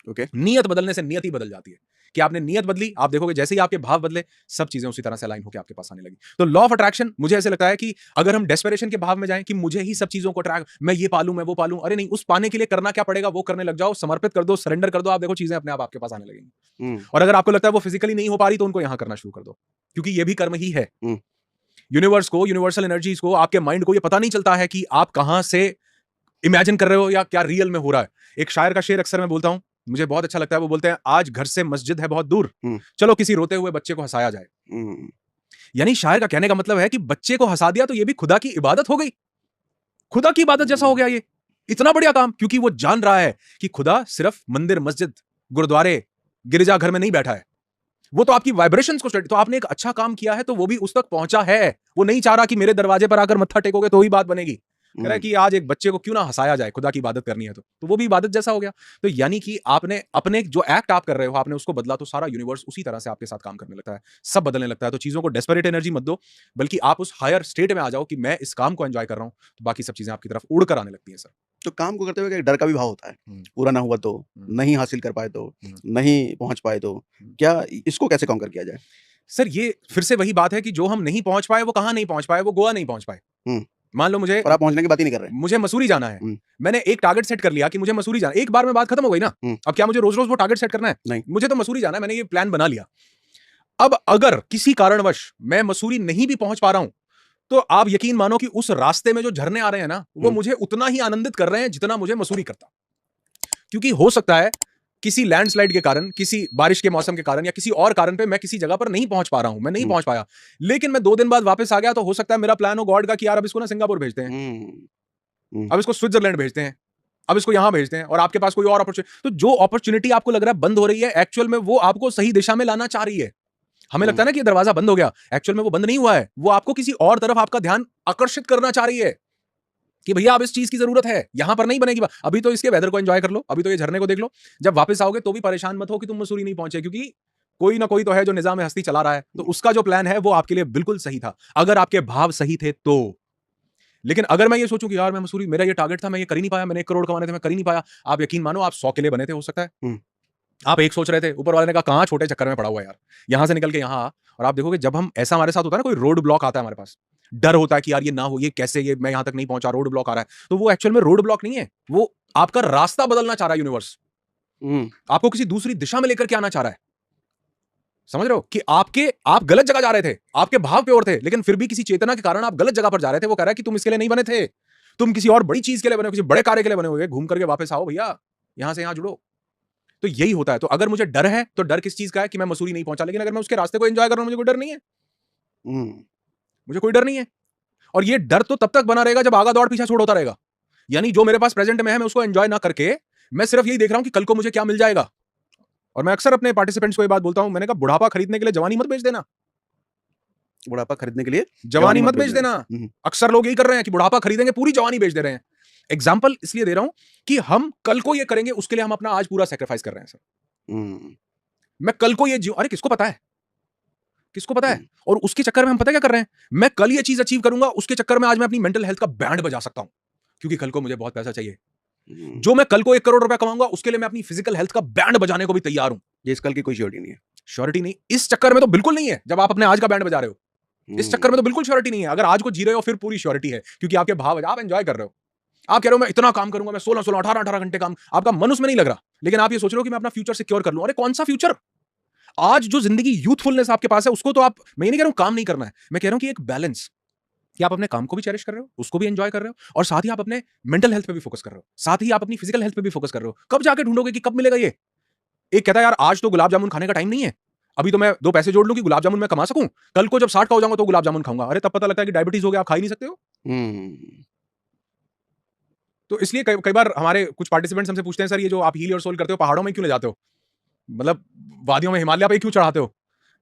ओके। नियत बदलने से नियति बदल जाती है, कि आपने नियत बदली, आप देखोगे जैसे ही आपके भाव बदले, सब चीजें उसी तरह से अलाइन होकर आपके पास आने लगी। तो लॉ ऑफ अट्रैक्शन, मुझे ऐसे लगता है कि अगर हम डेस्परेशन के भाव में जाएं कि मुझे ही सब चीजों को अट्रैक्ट, मैं ये पालूं, मैं वो पालूं, अरे नहीं, उस पाने के लिए करना क्या पड़ेगा वो करने लग जाओ, समर्पित कर दो, सरेंडर कर दो, आप देखो चीजें अपने आप आपके पास आने लगेंगी। और अगर आपको लगता है वो फिजिकली नहीं हो पा रही, तो उनको यहां करना शुरू कर दो, क्योंकि ये भी कर्म ही है। यूनिवर्स को, यूनिवर्सल एनर्जीज को, आपके माइंड को ये पता नहीं चलता है कि आप कहां से इमेजिन कर रहे हो या क्या रियल में हो रहा है। एक शायर का शेर अक्सर मैं बोलता हूं, मुझे बहुत अच्छा लगता है, वो बोलते हैं, आज घर से मस्जिद है बहुत दूर, चलो किसी रोते हुए बच्चे को हंसाया जाए। यानी शायर का कहने का मतलब है कि बच्चे को हंसा दिया तो ये भी खुदा की इबादत हो गई, खुदा की इबादत जैसा हो गया ये, इतना बढ़िया काम, क्योंकि वो जान रहा है कि खुदा सिर्फ मंदिर, मस्जिद, गुरुद्वारे, गिरजाघर में नहीं बैठा है, वो तो आपकी वाइब्रेशंस को स्टडी, तो आपने एक अच्छा काम किया है तो वो भी उस तक पहुंचा है। वो नहीं चाह रहा कि मेरे दरवाजे पर आकर मत्था टेकोगे तो ही बात बनेगी, कह रहा है कि आज एक बच्चे को क्यों ना हंसाया जाए, खुदा की इबादत करनी है तो वो भी इबादत जैसा हो गया। तो यानी कि आपने अपने जो एक्ट आप कर रहे हो आपने उसको बदला, तो सारा यूनिवर्स उसी तरह से आपके साथ काम करने लगता है, सब बदलने लगता है। तो चीजों को डेस्परेट एनर्जी मत दो, बल्कि आप उस हायर स्टेट में आ जाओ कि मैं इस काम को एंजॉय कर रहा हूं, तो बाकी सब चीजें आपकी तरफ उड़ कर आने लगती हैं सर। तो काम को करते हुए एक डर का भी भाव होता है, पूरा ना हुआ तो, नहीं हासिल कर पाए तो, नहीं पहुंच पाए तो, क्या इसको कैसे काउंटर किया जाए? सर ये फिर से वही बात है कि जो हम नहीं पहुंच पाए वो कहां नहीं पहुंच पाए, वो गोवा नहीं पहुंच पाए। मान लो मुझे, और आप पहुंचने की बात ही नहीं कर रहे हैं। मुझे मसूरी जाना है, मैंने एक टारगेट सेट कर लिया कि मुझे मसूरी जाना, एक बार में बात खत्म हो गई ना। अब क्या मुझे रोज रोज वो टारगेट सेट करना है? नहीं। मुझे तो मसूरी जाना है, मैंने ये प्लान बना लिया। अब अगर किसी कारणवश मैं मसूरी नहीं भी पहुंच पा रहा हूं, तो आप यकीन मानो कि उस रास्ते में जो झरने आ रहे हैं ना, वो मुझे उतना ही आनंदित कर रहे हैं जितना मुझे मसूरी करता। क्योंकि हो सकता है किसी लैंडस्लाइड के कारण, किसी बारिश के मौसम के कारण या किसी और कारण पे मैं किसी जगह पर नहीं पहुंच पा रहा हूं, मैं नहीं पहुंच पाया, लेकिन मैं 2 दिन बाद वापस आ गया, तो हो सकता है मेरा प्लान हो गॉड का कि यार अब इसको ना सिंगापुर भेजते हैं, अब इसको स्विट्जरलैंड भेजते हैं, अब इसको यहां भेजते हैं, और आपके पास कोई और अपॉर्चुनिटी, तो जो अपॉर्चुनिटी आपको लग रहा है बंद हो रही है, एक्चुअल में वो आपको सही दिशा में लाना चाह रही है। हमें लगता है ना कि दरवाजा बंद हो गया, एक्चुअल में वो बंद नहीं हुआ है, वो आपको किसी और तरफ आपका ध्यान आकर्षित करना चाह रही है कि भैया अब इस चीज की जरूरत है, यहां पर नहीं बनेगी बात, अभी तो इसके वेदर को एंजॉय कर लो, अभी तो ये झरने को देख लो, जब वापस आओगे तो भी परेशान मत हो कि तुम मसूरी नहीं पहुंचे, क्योंकि कोई ना कोई तो है जो निजाम हस्ती चला रहा है, तो उसका जो प्लान है वो आपके लिए बिल्कुल सही था, अगर आपके भाव सही थे तो। लेकिन अगर मैं ये सोचूं कि यार मैं मसूरी, मेरा ये टारगेट था, मैं ये कर ही नहीं पाया, मैंने 1 करोड़ कमाने थे, मैं कर ही नहीं पाया, आप यकीन मानो आप 100 के लिए बने थे, हो सकता है आप एक सोच रहे थे, ऊपर वाले ने कहा कहां छोटे चक्कर में पड़ा हुआ है यार, यहां से निकल के यहां आ। और आप देखोगे जब हम, ऐसा हमारे साथ होता है ना, कोई रोड ब्लॉक आता है हमारे पास, डर होता है कि यार ये ना हो, ये कैसे, ये मैं यहां तक नहीं पहुंचा, रोड ब्लॉक आ रहा है, तो वो एक्चुअल में रोड ब्लॉक नहीं है, वो आपका रास्ता बदलना चाह रहा है यूनिवर्स, आपको किसी दूसरी दिशा में लेकर के आना चाह रहा है। समझ रहे हो कि आप गलत जगह जा रहे थे, आपके भाव प्योर थे, लेकिन फिर भी किसी चेतना के कारण आप गलत जगह पर जा रहे थे। वो कह रहा है कि तुम इसके लिए नहीं बने थे, तुम किसी और बड़ी चीज के लिए बने हो, किसी बड़े कार्य के लिए बने हुए, घूम करके वापस आओ भैया, यहां से यहां जुड़ो। तो यही होता है। तो अगर मुझे डर है तो डर किस चीज का है कि मैं मसूरी नहीं पहुंचा, लेकिन अगर मैं उसके रास्ते को एंजॉय कर रहा हूं, मुझे कोई डर नहीं है, मुझे कोई डर नहीं है। और ये डर तो तब तक बना रहेगा जब आगा दौड़ पीछा छोड़ होता रहेगा। यानी जो मेरे पास प्रेजेंट में है मैं उसको एंजॉय ना करके मैं सिर्फ यही देख रहा हूं कि कल को मुझे क्या मिल जाएगा। और मैं अक्सर अपने पार्टिसिपेंट्स को ये बात बोलता हूं, मैंने कहा बुढ़ापा खरीदने के लिए जवानी मत बेच देना, बुढ़ापा खरीदने के लिए जवानी मत बेच देना। अक्सर लोग यही कर रहे हैं कि बुढ़ापा खरीदेंगे, पूरी जवानी बेच दे रहे हैं। एग्जाम्पल इसलिए दे रहा हूं कि हम कल को ये करेंगे, उसके लिए हम अपना आज पूरा सेक्रीफाइस कर रहे हैं सर। मैं कल को ये अरे किसको पता है, किसको पता है। और उसके चक्कर में हम पता क्या कर रहे हैं, मैं कल ये चीज अचीव करूंगा, उसके चक्कर में आज मैं अपनी मेंटल हेल्थ का बैंड बजा सकता हूं, क्योंकि कल को मुझे बहुत पैसा चाहिए। जो मैं कल को 1 करोड़ रुपया कमाऊंगा, उसके लिए मैं अपनी फिजिकल हेल्थ का बैंड बजाने को भी तैयार हूं। ये इस कल की कोई श्योरिटी नहीं है। श्योरिटी नहीं, इस चक्कर में तो बिल्कुल नहीं है। जब आप अपने आज का बैंड बजा रहे हो, इस चक्कर में तो बिल्कुल श्योरिटी नहीं है। अगर आज को जी रहे हो फिर पूरी श्योरिटी है, क्योंकि आपके भाव, आप एंजॉय कर रहे हो। आप कह रहे हो मैं इतना काम करूंगा, मैं 16 18 घंटे काम, आपका मन उसमें नहीं लग रहा, लेकिन आप ये सोच रहे हो कि मैं अपना फ्यूचर सिक्योर कर लूं। अरे कौन सा फ्यूचर, आज जो जिंदगी यूथफुलनेस आपके पास है उसको तो आप, मैं नहीं कह रहा हूं काम नहीं करना है, मैं कह रहा हूं कि एक बैलेंस, कि आप अपने काम को भी चेरिश कर रहे हो, उसको भी एंजॉय कर रहे हो, और साथ ही आप अपने मेंटल हेल्थ पे भी फोकस कर रहे हो, साथ ही आप अपनी फिजिकल हेल्थ पे भी फोकस कर रहे हो। कब जाके ढूंढोगे कि कब मिलेगा ये। एक कहता है यार आज तो गुलाब जामुन खाने का टाइम नहीं है, अभी तो मैं 2 पैसे जोड़ लूं कि गुलाब जामुन मैं कमा सकूं, कल को जब 60 का हो जाऊंगा तो गुलाब जामुन खाऊंगा। अरे तब पता लगता है कि डायबिटीज हो गया, आप खा ही नहीं सकते हो। तो इसलिए कई बार हमारे कुछ पार्टिसिपेंट्स हमसे पूछते हैं सर ये जो आप हील और सोल करते हो, पहाड़ों में क्यों ले जाते हो, मतलब वादियों में, हिमालय पे क्यों चढ़ाते हो।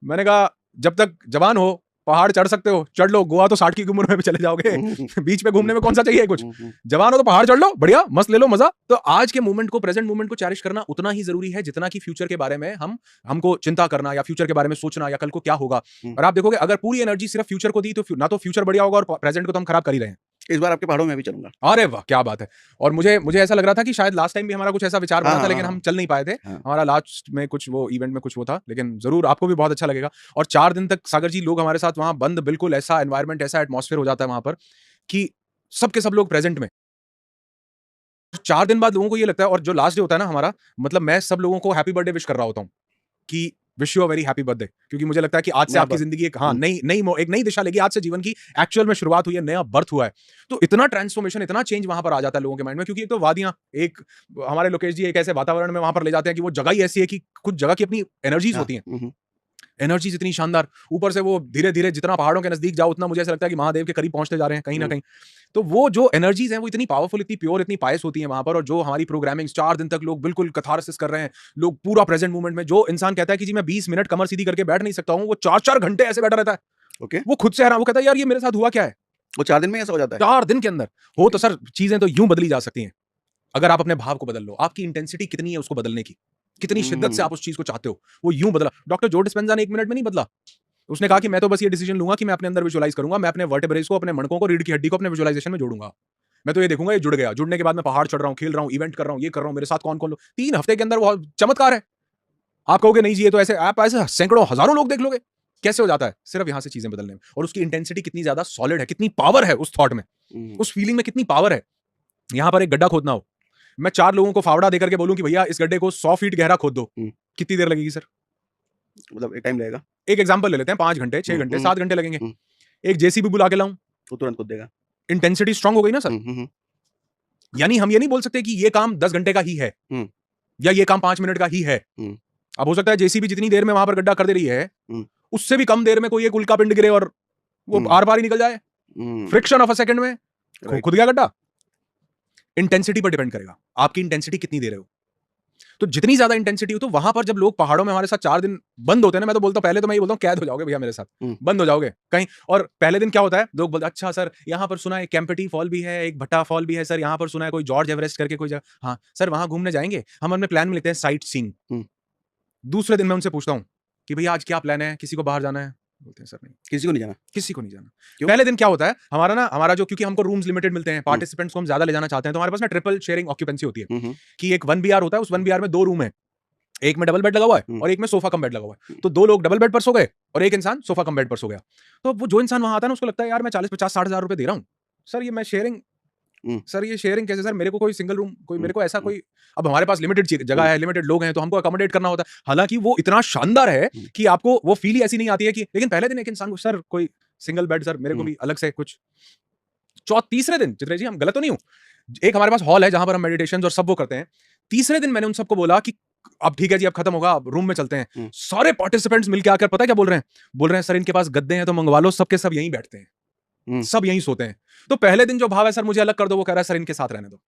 मैंने कहा जब तक जवान हो पहाड़ चढ़ सकते हो चढ़ लो, गोवा तो 60 की उम्र में भी चले जाओगे बीच पे घूमने में कौन सा चाहिए कुछ, जवान हो तो पहाड़ चढ़ लो, बढ़िया मस्त ले लो मजा। तो आज के मोमेंट को, प्रेजेंट मोमेंट को चेरिश करना उतना ही जरूरी है जितना कि फ्यूचर के बारे में हमको चिंता करना, या फ्यूचर के बारे में सोचना, या कल को क्या होगा। और आप देखोगे अगर पूरी एनर्जी सिर्फ फ्यूचर को दी तो ना तो फ्यूचर बढ़िया होगा, और प्रेजेंट को तो हम खराब कर ही रहे हैं। इस बार आपके पहाड़ों में भी चलूंगा। अरे वाह क्या बात है। और मुझे ऐसा लग रहा था कि शायद लास्ट टाइम भी हमारा कुछ ऐसा विचार बना था, लेकिन हम चल नहीं पाए थे। हमारा लास्ट में कुछ वो इवेंट में कुछ वो था, लेकिन जरूर आपको भी बहुत अच्छा लगेगा। और 4 दिन तक सागर जी लोग हमारे साथ वहां बंद, बिल्कुल ऐसा एनवायरमेंट, ऐसा एटमॉस्फेयर हो जाता है वहां पर कि सबके सब लोग प्रेजेंट में। 4 दिन बाद लोगों को ये लगता है, और जो लास्ट डे होता है ना हमारा, मतलब मैं सब लोगों को हैप्पी बर्थडे विश कर रहा होता हूँ कि wish you a very happy birthday, क्योंकि मुझे लगता है कि आज से आपकी जिंदगी एक नई दिशा लेगी, आज से जीवन की एक्चुअल में शुरुआत हुई है, नया बर्थ हुआ है। तो इतना ट्रांसफॉर्मेशन, इतना चेंज वहां पर आ जाता है लोगों के माइंड में, क्योंकि एक तो वादियां, एक हमारे लोकेश जी एक ऐसे वातावरण में वहां पर ले जाते हैं कि वो जगह ही ऐसी है कि कुछ जगह की अपनी एनर्जीज होती हैं। एनर्जीज इतनी शानदार, ऊपर से वो धीरे धीरे जितना पहाड़ों के नजदीक जाओ उतना मुझे ऐसा लगता है कि महादेव के करीब पहुंचते जा रहे हैं कहीं ना कहीं। तो वो जो एनर्जीज हैं वो इतनी पावरफुल, इतनी प्योर, इतनी पायस होती हैं वहां पर। और जो हमारी प्रोग्रामिंग 4 दिन तक लोग बिल्कुल कथारसिस कर रहे हैं, लोग पूरा प्रेजेंट मोमेंट में, जो इंसान कहता है कि जी मैं 20 मिनट कमर सीधी करके बैठ नहीं सकता हूं, वो 4-4 घंटे ऐसे बैठा रहता है। ओके, वो खुद से हैरान, वो कहता है यार ये मेरे साथ हुआ क्या है। वो 4 दिन में ऐसा हो जाता है? 4 दिन के अंदर हो तो सर चीजें तो यूं बदली जा सकती हैं अगर आप अपने भाव को बदल लो। आपकी इंटेंसिटी कितनी है उसको बदलने की, कितनी शिद्दत से आप उस चीज को चाहते हो, वो यूं बदला। डॉक्टर जो डिस्पेंजा ने 1 मिनट में नहीं बदला। उसने कहा कि मैं तो बस ये डिसीजन लूंगा कि मैं अपने अंदर विजुअलाइज करूंगा, मैं अपने वर्टेब्रेस को, अपने मणकों को, रीढ़ की हड्डी को अपने विजुअलाइजेशन में जोड़ूंगा। मैं तो ये देखूंगा ये जुड़ गया, जुड़ने के बाद मैं पहाड़ चढ़ रहा हूं, खेल रहा हूं, इवेंट कर रहा हूं, ये कर रहा हूं, मेरे साथ कौन कौन लोग। 3 हफ्ते के अंदर वो चमत्कार है। आप कहोगे नहीं जी ये तो ऐसे, आप ऐसे सैकड़ों हजारों लोग देख लोगे। कैसे हो जाता है? सिर्फ यहां से चीजें बदलने में। और उसकी इंटेंसिटी कितनी ज्यादा सॉलिड है, कितनी पावर है उस थॉट में, उस फीलिंग में कितनी पावर है। यहां पर एक गड्ढा खोदना हो, मैं 4 लोगों को फावड़ा देकर के बोलूं कि भैया इस गड्ढे को 100 फीट गहरा खोद दो, कितनी देर लगेगी सर? मतलब एक टाइम लगेगा। एक एग्जांपल ले लेते हैं, 5 घंटे, 6 घंटे, 7 घंटे लगेंगे। एक जेसीबी बुला के लाऊं, वो तुरंत खुद देगा। इंटेंसिटी स्ट्रांग हो गई ना सर। यानी हम ये नहीं बोल सकते कि ये काम 10 घंटे का ही है या ये काम 5 मिनट का ही है। अब हो सकता है जेसीबी जितनी देर में वहां पर गड्ढा कर दे रही है उससे भी कम देर में कोई एक उल्का पिंड गिरे और वो आर पार ही निकल जाए, फ्रिक्शन ऑफ अ सेकंड में खुद गया गड्ढा। इंटेंसिटी पर डिपेंड करेगा आपकी इंटेंसिटी कितनी दे रहे हो। तो जितनी ज्यादा इंटेंसिटी हो, तो वहां पर जब लोग पहाड़ों में हमारे साथ 4 दिन बंद होते हैं ना, मैं तो बोलता हूं, पहले तो मैं ये बोलता हूं कैद हो जाओगे भैया मेरे साथ, बंद हो जाओगे कहीं। और पहले दिन क्या होता है, लोग बोलते अच्छा सर यहाँ पर सुना है कैंपेटी फॉल भी है, एक भट्टा फॉल भी है सर, यहाँ पर सुना है कोई जॉर्ज एवरेस्ट करके कोई जगह, हाँ सर वहां घूमने जाएंगे हम, अपने प्लान में लेते हैं साइट सीइंग। दूसरे दिन मैं उनसे पूछता हूँ कि भैया आज क्या प्लान है, किसी को बाहर जाना है? बोलते हैं सर नहीं, किसी को नहीं जाना। किसी को नहीं जाना। क्यों? पहले दिन क्या होता है हमारा जो, क्योंकि हमको रूम्स लिमिटेड मिलते हैं, पार्टिसिपेंट्स को हम ज्यादा ले जाना चाहते हैं, तो हमारे पास ना ट्रिपल शेयरिंग ऑक्यूपेंसी होती है कि एक 1 BR होता है, उस 1 BR में 2 रूम है, एक में डबल बेड लगा हुआ है और एक में सोफा कम बेड लगा हुआ है। तो 2 लोग डबल बेड पर सो गए और एक इंसान सोफा कम बेड पर सो गया। तो वो जो इंसान वहां आता है ना उसको लगता है यार मैं 40-50-60 हजार रुपए दे रहा हूँ सर, ये मैं शेयरिंग, सर ये शेयरिंग कैसे सर, मेरे को कोई सिंगल रूम, कोई मेरे को ऐसा कोई, अब हमारे पास लिमिटेड जगह है, लिमिटेड लोग हैं, तो हमको अकोमोडेट करना होता है। हालांकि वो इतना शानदार है कि आपको वो फील ही ऐसी नहीं आती है कि, लेकिन पहले दिन एक इंसान को सर कोई सिंगल बेड सर, मेरे को भी अलग से कुछ। तीसरे दिन चित्रेश जी हम गलत तो नहीं हूं, एक हमारे पास हॉल है जहां पर हम मेडिटेशन और सब वो करते हैं। तीसरे दिन मैंने उन सबको बोला कि अब ठीक है जी अब खत्म होगा, अब रूम में चलते हैं। सारे पार्टिसिपेंट्स मिलके आकर पता है क्या बोल रहे हैं? बोल रहे हैं सर इनके पास गद्दे हैं तो मंगवा लो, सबके सब यहीं बैठते हैं, सब यहीं सोते हैं। तो पहले दिन जो भाव है सर मुझे अलग कर दो, वो कह रहा है सर इनके साथ रहने दो,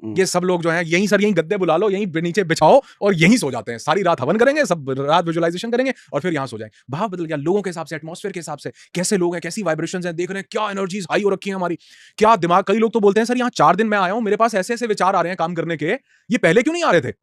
ये सब लोग जो हैं यहीं सर, यहीं गद्दे बुला लो, यहीं नीचे बिछाओ और यहीं सो जाते हैं, सारी रात हवन करेंगे, सब रात विजुअलाइजेशन करेंगे और फिर यहां सो जाएंगे। भाव बदल गया लोगों के हिसाब से, एटमॉस्फेयर के हिसाब से, कैसे लोग हैं, कैसी वाइब्रेशंस हैं, देख रहे हैं क्या एनर्जीज हाई हो रखी है हमारी, क्या दिमाग। कई लोग तो बोलते हैं सर यहाँ 4 दिन मैं आया हूं, मेरे पास ऐसे ऐसे विचार आ रहे हैं काम करने के, ये पहले क्यों नहीं आ रहे थे?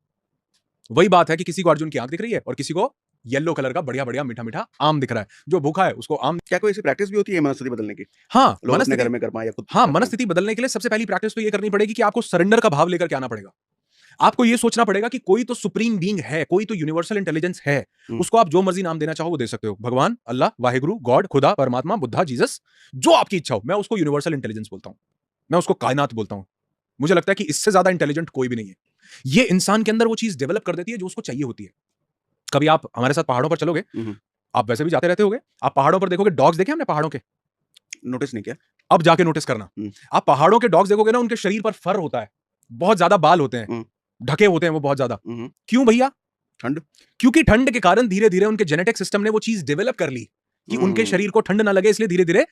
वही बात है कि किसी को अर्जुन की आंख दिख रही है और किसी को येलो कलर का बढ़िया बढ़िया मीठा मीठा आम दिख रहा है, जो भूखा है उसको आम। क्या कोई ऐसी प्रैक्टिस भी होती है मनस्थिति बदलने की? हाँ, लोग अपने घर में कर पाए या खुद? हाँ, मनस्थिति बदलने के लिए सबसे पहली प्रैक्टिस तो ये करनी पड़ेगी कि आपको सरेंडर का भाव लेकर के आना पड़ेगा। आपको ये सोचना पड़ेगा कि कोई तो सुप्रीम बीइंग है, कोई तो यूनिवर्सल इंटेलिजेंस है, उसको आप जो मर्जी नाम देना चाहो वो दे सकते हो, भगवान, अल्लाह, वाहिगुरु, गॉड, खुदा, परमात्मा, बुद्धा, जीसस, जो आपकी इच्छा हो। मैं उसको यूनिवर्सल इंटेलिजेंस बोलता हूं, मैं उसको कायनात बोलता हूं। मुझे लगता है कि इससे ज्यादा इंटेलिजेंट कोई भी नहीं है। ये इंसान के अंदर वो चीज डेवलप कर देती है जो उसको चाहिए होती है। कभी आप हमारे साथ पहाड़ों पर चलोगे, आप वैसे भी जाते रहते होगे, आप पहाड़ों पर देखोगे, डॉग्स देखे हमने पहाड़ों के? नोटिस नहीं किया। अब जाके नोटिस करना, आप पहाड़ों के डॉग्स देखोगे ना, उनके शरीर पर फर होता है, बहुत ज्यादा बाल होते हैं, ढके होते हैं वो बहुत ज्यादा। क्यों भैया? ठंड। क्योंकि ठंड के कारण धीरे धीरे उनके जेनेटिक सिस्टम ने वो चीज डेवलप कर ली कि उनके शरीर को ठंड ना लगे, इसलिए धीरे धीरे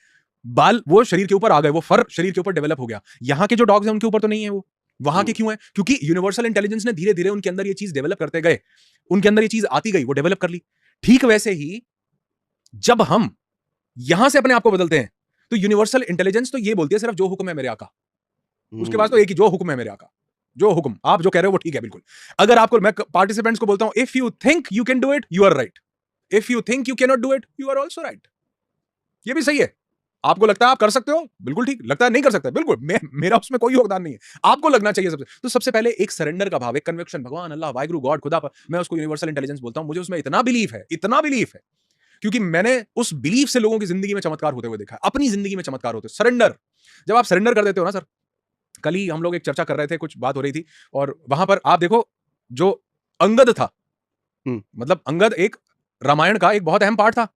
बाल वो शरीर के ऊपर आ गए, वो फर शरीर के ऊपर डेवलप हो गया। यहाँ के जो डॉग्स हैं उनके ऊपर तो नहीं है वो, वहां के क्यों है? क्योंकि यूनिवर्सल इंटेलिजेंस ने धीरे धीरे उनके अंदर ये चीज डेवलप करते गए, उनके अंदर ये चीज आती गई, वो डेवलप कर ली। ठीक वैसे ही जब हम यहां से अपने आप को बदलते हैं तो यूनिवर्सल इंटेलिजेंस तो ये बोलती है सिर्फ जो हुक्म है मेरे आका, उसके पास तो एक ही, जो हुक्म है मेरे आका, जो हुक्म आप जो कह रहे हो वो ठीक है बिल्कुल। अगर आपको, मैं पार्टिसिपेंट्स को बोलता हूं, if you think you can do it you are right, if you think you can not do it you are also right. ये भी सही है। आपको लगता है आप कर सकते हो, बिल्कुल ठीक, लगता है नहीं कर सकते, बिल्कुल मेरा उसमें कोई योगदान नहीं है, आपको लगना चाहिए सबसे। तो सबसे पहले एक सरेंडर का भाव, एक कन्विक्शन, भगवान, अल्लाह, वाहिगुरु, गॉड, खुदा पर, मैं उसको यूनिवर्सल इंटेलिजेंस बोलता हूं। मुझे उसमें इतना बिलीफ है क्योंकि मैंने उस बिलीफ से लोगों की जिंदगी में चमत्कार होते हुए देखा है, अपनी जिंदगी में चमत्कार होते। सरेंडर, जब आप सरेंडर कर देते हो ना सर, कल ही हम लोग एक चर्चा कर रहे थे, कुछ बात हो रही थी, और वहां पर आप देखो जो अंगद था, मतलब अंगद एक रामायण का एक बहुत अहम पार्ट था,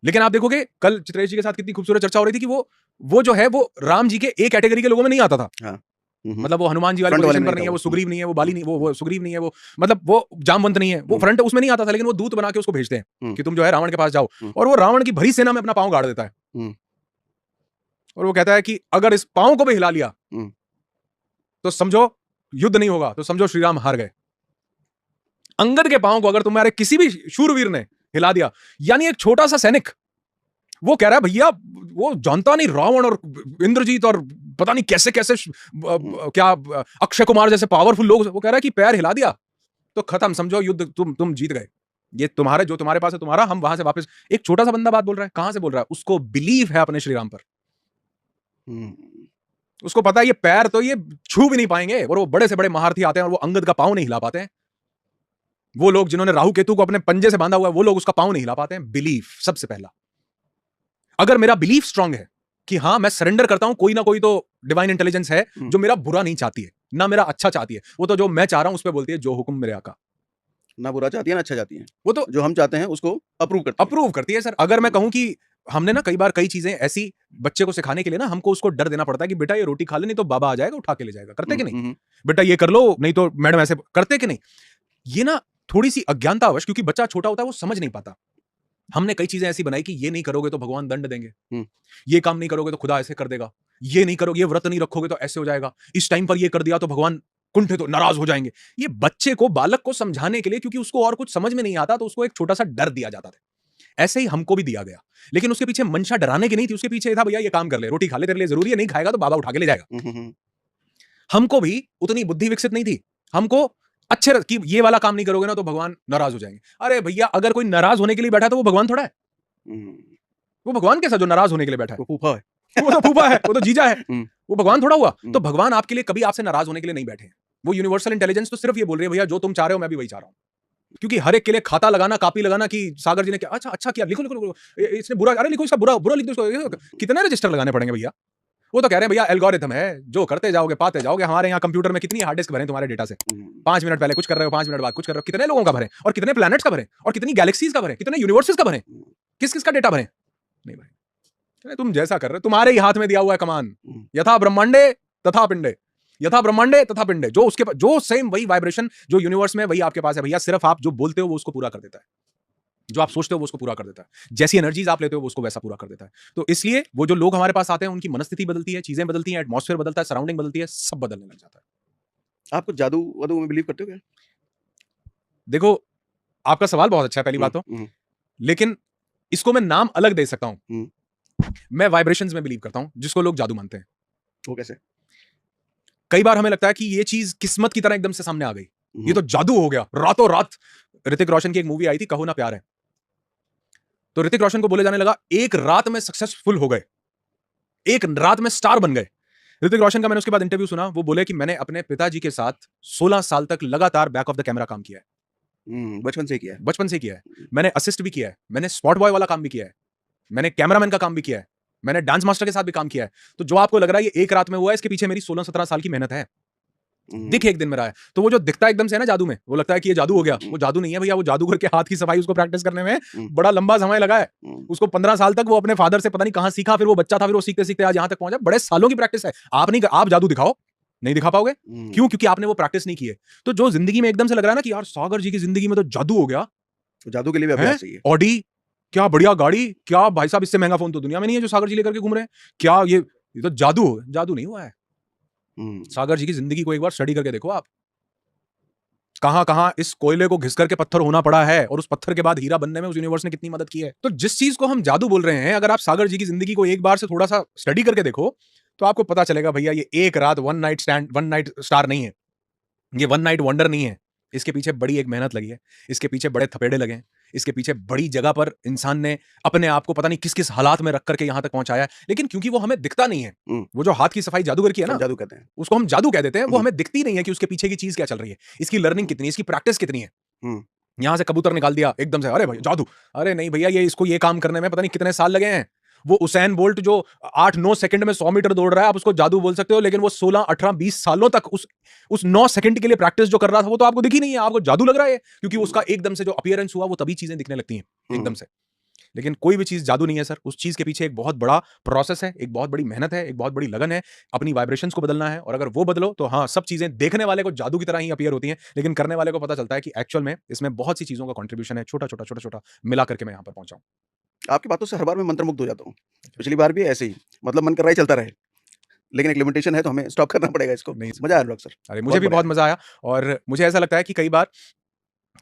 लेकिन आप देखोगे कल चित्रेश जी के साथ कितनी खूबसूरत चर्चा हो रही थी कि वो जो है वो राम जी के एक कैटेगरी के लोगों में नहीं आता था। मतलब वो हनुमान जी वाले फ्रंट वाले पोजीशन में पर नहीं नहीं था है, वो वो। सुग्रीव नहीं है, वो बाली नहीं, वो सुग्रीव नहीं है, वो मतलब वो जामवंत नहीं है, वो फ्रंट उसमें नहीं आता था, लेकिन वो दूत बना के उसको भेजते हैं कि तुम जो है रावण के पास जाओ, और वो रावण की भरी सेना में अपना पांव गाड़ देता है और वो कहता है कि अगर इस पांव को भी हिला लिया तो समझो युद्ध नहीं होगा, तो समझो श्री राम हार गए। अंगद के पांव को अगर तुम्हारे किसी भी शूरवीर ने हिला दिया, यानी एक छोटा सा सैनिक, वो कह रहा है भैया वो जानता नहीं रावण और इंद्रजीत और पता नहीं कैसे कैसे क्या अक्षय कुमार जैसे पावरफुल लोग, वो कह रहा है कि पैर हिला दिया तो खत्म, समझो युद्ध तुम जीत गए, ये तुम्हारे जो तुम्हारे पास है तुम्हारा, हम वहां से वापस। एक छोटा सा बंदा बात बोल रहा है, कहां से बोल रहा है, उसको बिलीव है अपने श्री राम पर, उसको पता है ये पैर तो ये छू भी नहीं पाएंगे, और वो बड़े से बड़े महारथी आते हैं और वो अंगद का पांव नहीं हिला पाते हैं, वो लोग जिन्होंने राहु केतु को अपने पंजे से बांधा हुआ है वो लोग उसका पांव नहीं हिला पाते हैं। बिलीफ सबसे पहला, अगर मेरा बिलीफ स्ट्रांग है कि हाँ मैं सरेंडर करता हूं, कोई ना कोई तो डिवाइन इंटेलिजेंस है जो मेरा बुरा नहीं चाहती है ना मेरा अच्छा चाहती है, वो तो जो मैं चाह रहा हूं उस पर बोलती है जो हुक्म मेरे आका, ना बुरा चाहती है ना अच्छा चाहती है, वो तो जो हम चाहते हैं उसको अप्रूव करती है सर। अगर मैं कहूं कि हमने ना कई बार कई चीजें ऐसी बच्चे को सिखाने के लिए ना हमको उसको डर देना पड़ता है कि बेटा ये रोटी खा ले नहीं तो बाबा आ जाएगा उठा के ले जाएगा, करते कि नहीं, बेटा ये कर लो नहीं तो मैडम ऐसे, करते कि नहीं। ये ना थोड़ी सी अज्ञानतावश, क्योंकि बच्चा छोटा होता है वो समझ नहीं पाता, हमने कई चीजें ऐसी बनाई कि ये नहीं करोगे तो भगवान दंड देंगे, ये काम नहीं करोगे तो खुदा ऐसे कर देगा, ये नहीं करोगे, ये व्रत नहीं रखोगे तो ऐसे हो जाएगा, इस टाइम पर ये कर दिया तो भगवान कुंठित तो नाराज हो जाएंगे। ये बच्चे को, बालक को समझाने के लिए, क्योंकि उसको और कुछ समझ में नहीं आता तो उसको एक छोटा सा डर दिया जाता था, ऐसे ही हमको भी दिया गया, लेकिन उसके पीछे मंशा डराने की नहीं थी, उसके पीछे था भैया ये काम कर ले, रोटी खा ले, तेरे लिए जरूरी है, नहीं खाएगा तो बाबा उठा के ले जाएगा। हमको भी उतनी बुद्धि विकसित नहीं थी, हमको अच्छे कि ये वाला काम नहीं करोगे ना तो भगवान नाराज हो जाएंगे। अरे भैया अगर कोई नाराज होने के लिए बैठा है तो वो भगवान थोड़ा है, वो भगवान कैसा जो नाराज होने के लिए बैठा है, वो फूफा है, वो तो फूफा है, वो तो जीजा है, वो भगवान थोड़ा हुआ। तो भगवान आपके लिए कभी आपसे नाराज होने के लिए नहीं बैठे हैं, वो यूनिवर्सल इंटेलिजेंस तो सिर्फ ये बोल रही है भैया जो तुम चाह रहे हो मैं भी वही चाह रहा हूं, क्योंकि हर एक के लिए खाता लगाना, कापी लगाना कि सागर जी ने क्या अच्छा अच्छा किया, लिखो लिखो लिखो, इसने बुरा, अरे लिखो इसका बुरा बुरा लिख दो, कितने रजिस्टर लगाने पड़ेंगे भैया। वो तो कह रहे हैं भैया एल्गोरिथम है, जो करते जाओगे पाते जाओगे। हमारे यहाँ कंप्यूटर में कितनी हार्ड डिस्क भरे तुम्हारे डेटा से, 5 मिनट पहले कुछ कर रहे हो, 5 मिनट बाद कुछ कर रहे हो, कितने लोगों का भरे और कितने प्लैनेट्स का भरे और कितनी गैलेक्सीज का भरे, कितने यूनिवर्सेस का भरे, किस किस का डेटा भरे, नहीं भरे। तुम जैसा कर रहे हो, तुम्हारे ही हाथ में दिया हुआ है कमान, यथा ब्रह्मांडे तथा पिंडे, यथा ब्रह्मांडे तथा पिंडे, जो उसके जो सेम वही वाइब्रेशन जो यूनिवर्स में वही आपके पास है भैया, सिर्फ आप जो बोलते हो वो उसको पूरा कर देता है, जो आप सोचते हो वो उसको पूरा कर देता है, जैसी एनर्जीज आप लेते हो वो उसको वैसा पूरा कर देता है। तो इसलिए वो जो लोग हमारे पास आते हैं उनकी मनस्थिति बदलती है, चीजें बदलती हैं, एटमॉस्फेयर बदलता है, सराउंडिंग बदलती है, सब बदलने लग जाता है। आप कुछ जादू वादू में बिलीव करते हो क्या? देखो आपका सवाल बहुत अच्छा है पहली बात तो, लेकिन इसको मैं नाम अलग दे सकता हूं। मैं वाइब्रेशंस में बिलीव करता हूं जिसको लोग जादू मानते हैं। वो कैसे? कई बार हमें लगता है कि ये चीज किस्मत की तरह एकदम से सामने आ गई, ये तो जादू हो गया रातों रात। ऋतिक रोशन की एक मूवी आई थी कहो ना प्यार है, तो ऋतिक रोशन को बोले जाने लगा एक रात में सक्सेसफुल हो गए, एक रात में स्टार बन गए। ऋतिक रोशन का मैंने उसके बाद इंटरव्यू सुना, वो बोले कि मैंने अपने पिताजी के साथ 16 साल तक लगातार बैक ऑफ द कैमरा काम किया है, बचपन से किया है, बचपन से किया है। मैंने असिस्ट भी किया है, मैंने स्पॉट बॉय वाला काम भी किया है, मैंने कैमरामैन का काम भी किया है, मैंने डांस मास्टर के साथ भी काम किया है। तो जो आपको लग रहा है ये एक रात में हुआ है, इसके पीछे मेरी 16-17 साल की मेहनत है। दिख एक दिन में रहा है, तो वो जो दिखता है एकदम से है ना जादू में, वो लगता है कि ये जादू हो गया, वो जादू नहीं है भैया। वो जादूगर के हाथ की सफाई उसको प्रैक्टिस करने में बड़ा लंबा समय लगा है, उसको 15 साल तक वो अपने फादर से पता नहीं कहां सीखा, फिर वो बच्चा था, फिर वो सीखते सीखते आज यहां तक पहुंचा। बड़े सालों की प्रैक्टिस है। आप जादू दिखाओ, नहीं दिखा पाओगे, क्यों? क्योंकि आपने वो प्रैक्टिस नहीं की है। तो जो जिंदगी में एकदम से लग रहा है ना कि यार सागर जी की जिंदगी में तो जादू हो गया, तो जादू के लिए भी अभ्यास चाहिए। ऑडी क्या बढ़िया गाड़ी, क्या भाई साहब इससे महंगा फोन तो दुनिया में नहीं है जो सागर जी लेकर के घूम रहे हैं, क्या ये तो जादू नहीं हुआ है। सागर जी की जिंदगी को एक बार स्टडी करके देखो आप, कहां कहां इस कोयले को घिस करके पत्थर होना पड़ा है और उस पत्थर के बाद हीरा बनने में उस यूनिवर्स ने कितनी मदद की है। तो जिस चीज को हम जादू बोल रहे हैं, अगर आप सागर जी की जिंदगी को एक बार से थोड़ा सा स्टडी करके देखो तो आपको पता चलेगा भैया ये एक रात वन नाइट स्टार नहीं है, ये वन नाइट वंडर नहीं है। इसके पीछे बड़ी एक मेहनत लगी है, इसके पीछे बड़े थपेड़े लगे हैं, इसके पीछे बड़ी जगह पर इंसान ने अपने आप को पता नहीं किस किस हालात में रख करके यहां तक पहुंचाया है। लेकिन क्योंकि वो हमें दिखता नहीं है, वो जो हाथ की सफाई जादूगर की है ना, जादू कहते हैं उसको हम जादू कह देते हैं, वो हमें दिखती नहीं है कि उसके पीछे की चीज क्या चल रही है, इसकी लर्निंग कितनी है, इसकी प्रैक्टिस कितनी है। यहां से कबूतर निकाल दिया एकदम से, अरे भाई जादू, अरे नहीं भैया ये इसको ये काम करने में पता नहीं कितने साल लगे हैं। वो उसैन बोल्ट जो 8-9 सेकंड में 100 मीटर दौड़ रहा है, आप उसको जादू बोल सकते हो, लेकिन वो 16, 18, 20 सालों तक उस 9 सेकंड के लिए प्रैक्टिस जो कर रहा था वो तो आपको दिखी नहीं है, आपको जादू लग रहा है, क्योंकि उसका एकदम से जो अपीयरेंस हुआ वो तभी चीजें दिखने लगती हैं एकदम से। लेकिन कोई भी चीज़ जादू नहीं है सर। उस चीज़ के पीछे एक बहुत बड़ा प्रोसेस है, एक बहुत बड़ी मेहनत है, एक बहुत बड़ी लगन है, अपनी वाइब्रेशंस को बदलना है और अगर वो बदलो तो हाँ, सब चीज़ें देखने वाले को जादू की तरह ही अपीयर होती हैं, लेकिन करने वाले को पता चलता है कि एक्चुअल में इसमें बहुत सी चीज़ों का कंट्रीब्यूशन है, छोटा-छोटा मिला करके मैं यहाँ पर पहुँचा हूँ। आपकी बातों से हर बार मैं मंत्रमुग्ध हो जाता हूँ। पिछली बार भी ऐसे ही, मतलब मन कर रहा है चलता रहे, लेकिन एक लिमिटेशन है तो हमें स्टॉप करना पड़ेगा इसको। नहीं मज़ा आया अनुराग सर। अरे मुझे भी बढ़िया। बहुत मज़ा आया और मुझे ऐसा लगता है कि कई बार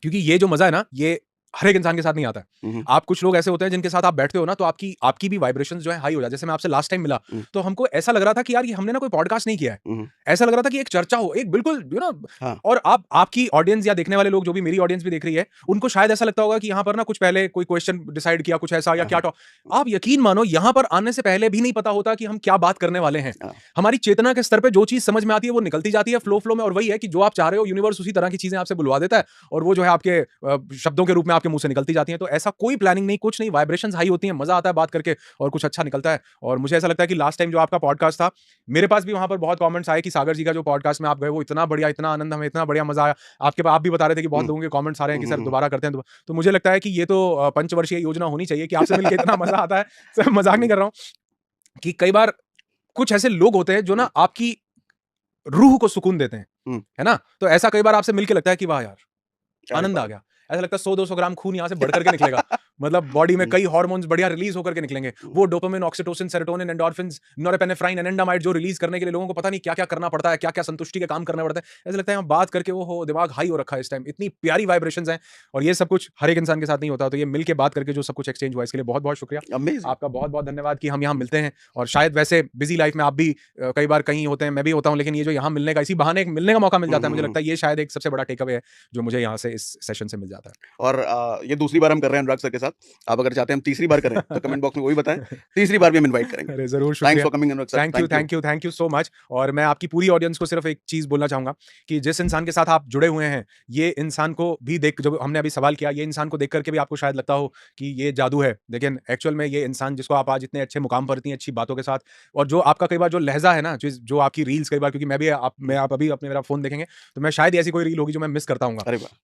क्योंकि ये जो मज़ा है ना, ये हर एक इंसान के साथ नहीं आता है। हुँ, हुँ। आप कुछ लोग ऐसे होते हैं जिनके साथ आप बैठते हो ना तो आपकी भी वाइब्रेशंस जो है हाई हो जाए। जैसे मैं आपसे लास्ट टाइम मिला हुँ। तो हमको ऐसा लग रहा था कि यार ये हमने ना कोई पॉडकास्ट नहीं किया है। हुँ, हुँ। ऐसा लग रहा था कि एक चर्चा हो, एक बिल्कुल हाँ। और आपकी ऑडियंस या देखने वाले लोग जो भी मेरी ऑडियंस भी देख रही है, उनको शायद ऐसा लगता होगा कि यहाँ पर ना कुछ पहले कोई क्वेश्चन डिसाइड किया कुछ ऐसा या हाँ, क्या हाँ। आप यकीन मानो यहाँ पर आने से पहले भी नहीं पता होता कि हम क्या बात करने वाले हैं। हाँ। हमारी चेतना के स्तर पे जो चीज़ समझ में आती है वो निकलती जाती है फ्लो में और वही है कि जो आप चाह रहे हो यूनिवर्स उसी तरह की चीज़ें आपसे बुलवा देता है और वो जो है आपके शब्दों के रूप में आपके मुँह से निकलती जाती हैं। तो ऐसा कोई प्लानिंग नहीं, कुछ नहीं, वाइब्रेशंस हाई होती हैं, मज़ा आता है बात करके और कुछ अच्छा निकलता है। और मुझे ऐसा लगता है कि लास्ट टाइम जो आपका पॉडकास्ट था, मेरे पास भी वहाँ पर बहुत कमेंट्स आए कि सागर जी का जो पॉडकास्ट में आप गए वो इतना बढ़िया, इतना आनंद, हमें इतना बढ़िया मज़ा आया। आप भी बता रहे थे कि बहुत हुँ। लोगों के कमेंट्स आ रहे हैं कि हुँ, सर हुँ, हुँ। दोबारा करते हैं। तो मुझे लगता है कि ये तो पंचवर्षीय योजना होनी चाहिए कि आपसे मिलके इतना मज़ा आता है। सर मज़ाक नहीं कर रहा हूँ कि कई बार कुछ ऐसे लोग होते हैं जो ना आपकी रूह को सुकून देते हैं, हुँ। है ना? तो ऐसा कई बार आपसे मिलके लगता है कि वाह यार! क्या आनंद बात आ है। गया। ऐसा लगता है 100-200 ग्राम खून यहाँ से बढ़ कर के निकलेगा। मतलब बॉडी में हुँ। कई हार्मोन्स बढ़िया रिलीज़ होकर के निकलेंगे। हुँ। वो dopamine, oxytocin, serotonin, endorphins, norepinephrine, anandamide जो रिलीज़ करने के लिए लोगों को पता नहीं क्या-क्या करना पड़ता है, क्या-क्या संतुष्टि के काम करने पड़ते हैं। ऐसा लगता है हम बात करके ओहो! दिमाग हाई हो रखा है इस टाइम। इतनी प्यारी वाइब्रेशंस हैं और ये सब कुछ हर एक इंसान के साथ नहीं होता। तो ये मिल के बात करके जो सब कुछ एक्सचेंज हुआ इसके लिए बहुत-बहुत शुक्रिया। अमेज़िंग। आपका बहुत-बहुत धन्यवाद कि हम यहाँ मिलते हैं और शायद वैसे बिज़ी लाइफ़ में आप भी कई बार कहीं होते हैं, मैं भी होता हूँ, लेकिन ये जो यहाँ मिलने का इसी बहाने एक मिलने का मौका मिल हुँ, जाता है। हुँ, मुझे हुँ। लगता है ये शायद एक सबसे बड़ा टेक अवे है, जो मुझे यहाँ से इस सेशन से मिल जाता है। और ये दूसरी बार हम कर रहे हैं अनुराग सर के साथ। आप अगर चाहते हैं हम तीसरी बार करें तो कमेंट बॉक्स में वो भी बताएँ। तीसरी बार भी हम इनवाइट करेंगे। अरे ज़रूर, थैंक्स शुक्रिया। For coming Anurag sir. Thank you so much और मैं आपकी पूरी ऑडियंस को सिर्फ़ एक चीज़ बोलना चाहूँगा कि जिस इंसान के साथ आप जुड़े हुए हैं, ये इंसान को भी देख जब हमने अभी सवाल किया, ये इंसान को देख कर के भी आपको शायद लगता हो कि ये जादू है। लेकिन एक्चुअल में ये इंसान जिसको आप आज इतने अच्छे मुकाम पर इतनी अच्छी बातों के साथ और जो आपका कई बार जो लहज़ा है ना, जो आपकी रील्स कई बार क्योंकि मैं आप अभी अपने मेरा फ़ोन देखेंगे, तो मैं शायद ऐसी कोई रील होगी जो मैं मिस करता हूँगा। अरे वाह!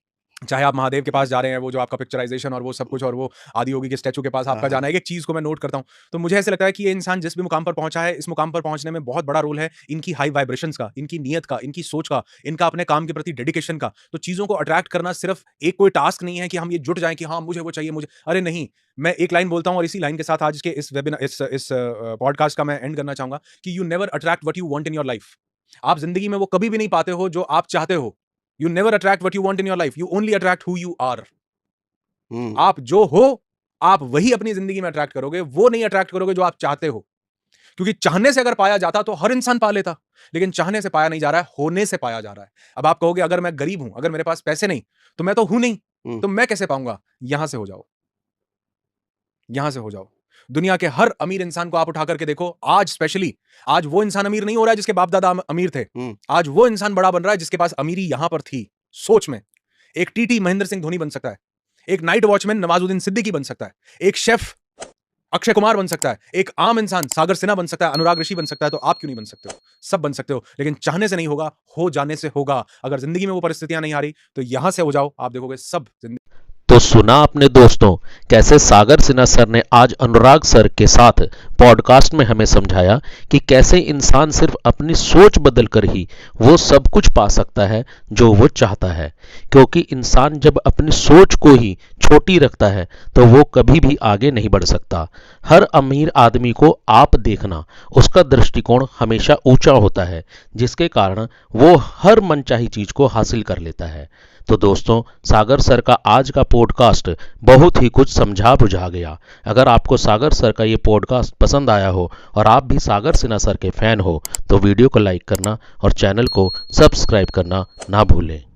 चाहे आप महादेव के पास जा रहे हैं, वो जो आपका पिक्चराइज़ेशन और वो सब कुछ और वो आदियोगी के स्टैच्यू के पास हाँ, आपका हाँ। जाना है, एक चीज़ को मैं नोट करता हूँ। तो मुझे ऐसा लगता है कि ये इंसान जिस भी मुकाम पर पहुँचा है, इस मुकाम पर पहुँचने में बहुत बड़ा रोल है इनकी हाई वाइब्रेशंस का, इनकी नियत का, इनकी सोच का, इनका अपने काम के प्रति डेडिकेशन का। तो चीज़ों को अट्रैक्ट करना सिर्फ़ एक कोई टास्क नहीं है कि हम ये जुट जाएँ कि हाँ, मुझे वो चाहिए मुझे अरे नहीं! मैं एक लाइन बोलता हूँ और इसी लाइन के साथ आज के इस पॉडकास्ट का मैं एंड करना चाहूँगा कि you never attract what you want in your life. आप ज़िंदगी में वो कभी भी नहीं पाते हो जो आप चाहते हो। You never attract what you want in your life. You only attract who you are. हुँ। आप जो हो, आप वही अपनी ज़िंदगी में अट्रैक्ट करोगे, वो नहीं अट्रैक्ट करोगे जो आप चाहते हो। क्योंकि चाहने से अगर पाया जाता तो हर इंसान पा लेता, लेकिन चाहने से पाया नहीं जा रहा है, होने से पाया जा रहा है। अब आप कहोगे अगर मैं गरीब हूँ, अगर मेरे पास पैसे नहीं, तो मैं तो हूँ नहीं, हुँ। तो मैं कैसे पाऊँगा? यहाँ से हो जाओ। यहाँ से हो जाओ। दुनिया के हर अमीर इंसान को आप उठा करके देखो, आज स्पेशली, आज वो इंसान अमीर नहीं हो रहा है जिसके बाप-दादा अमीर थे। हुँ। आज वो इंसान बड़ा बन रहा है जिसके पास अमीरी यहाँ पर थी, सोच में। एक टीटी महेंद्र सिंह धोनी बन सकता है। एक नाइट वॉचमैन नवाजुद्दीन सिद्दीकी बन सकता है। एक शेफ अक्षय कुमार बन सकता है। एक आम इंसान सागर सिन्हा बन सकता है, अनुराग ऋषि बन सकता है, तो आप क्यों नहीं बन सकते हो? सब बन सकते हो, लेकिन चाहने से नहीं होगा, हो जाने से होगा। अगर ज़िंदगी में वो परिस्थितियाँ नहीं आ रही, तो यहाँ से हो जाओ, आप देखोगे सब ज़िंदगी तो सुना आपने दोस्तों कैसे सागर सिन्हा सर ने आज अनुराग सर के साथ पॉडकास्ट में हमें समझाया कि कैसे इंसान सिर्फ अपनी सोच बदल कर ही वो सब कुछ पा सकता है जो वो चाहता है, क्योंकि इंसान जब अपनी सोच को ही छोटी रखता है तो वो कभी भी आगे नहीं बढ़ सकता। हर अमीर आदमी को आप देखना, उसका दृष्टिकोण हमेशा ऊंचा होता है, जिसके कारण वो हर मनचाही चीज को हासिल कर लेता है। तो दोस्तों सागर सर का आज का पॉडकास्ट बहुत ही कुछ समझा बुझा गया। अगर आपको सागर सर का ये पॉडकास्ट पसंद आया हो और आप भी सागर सिन्हा सर के फैन हो तो वीडियो को लाइक करना और चैनल को सब्सक्राइब करना ना भूलें।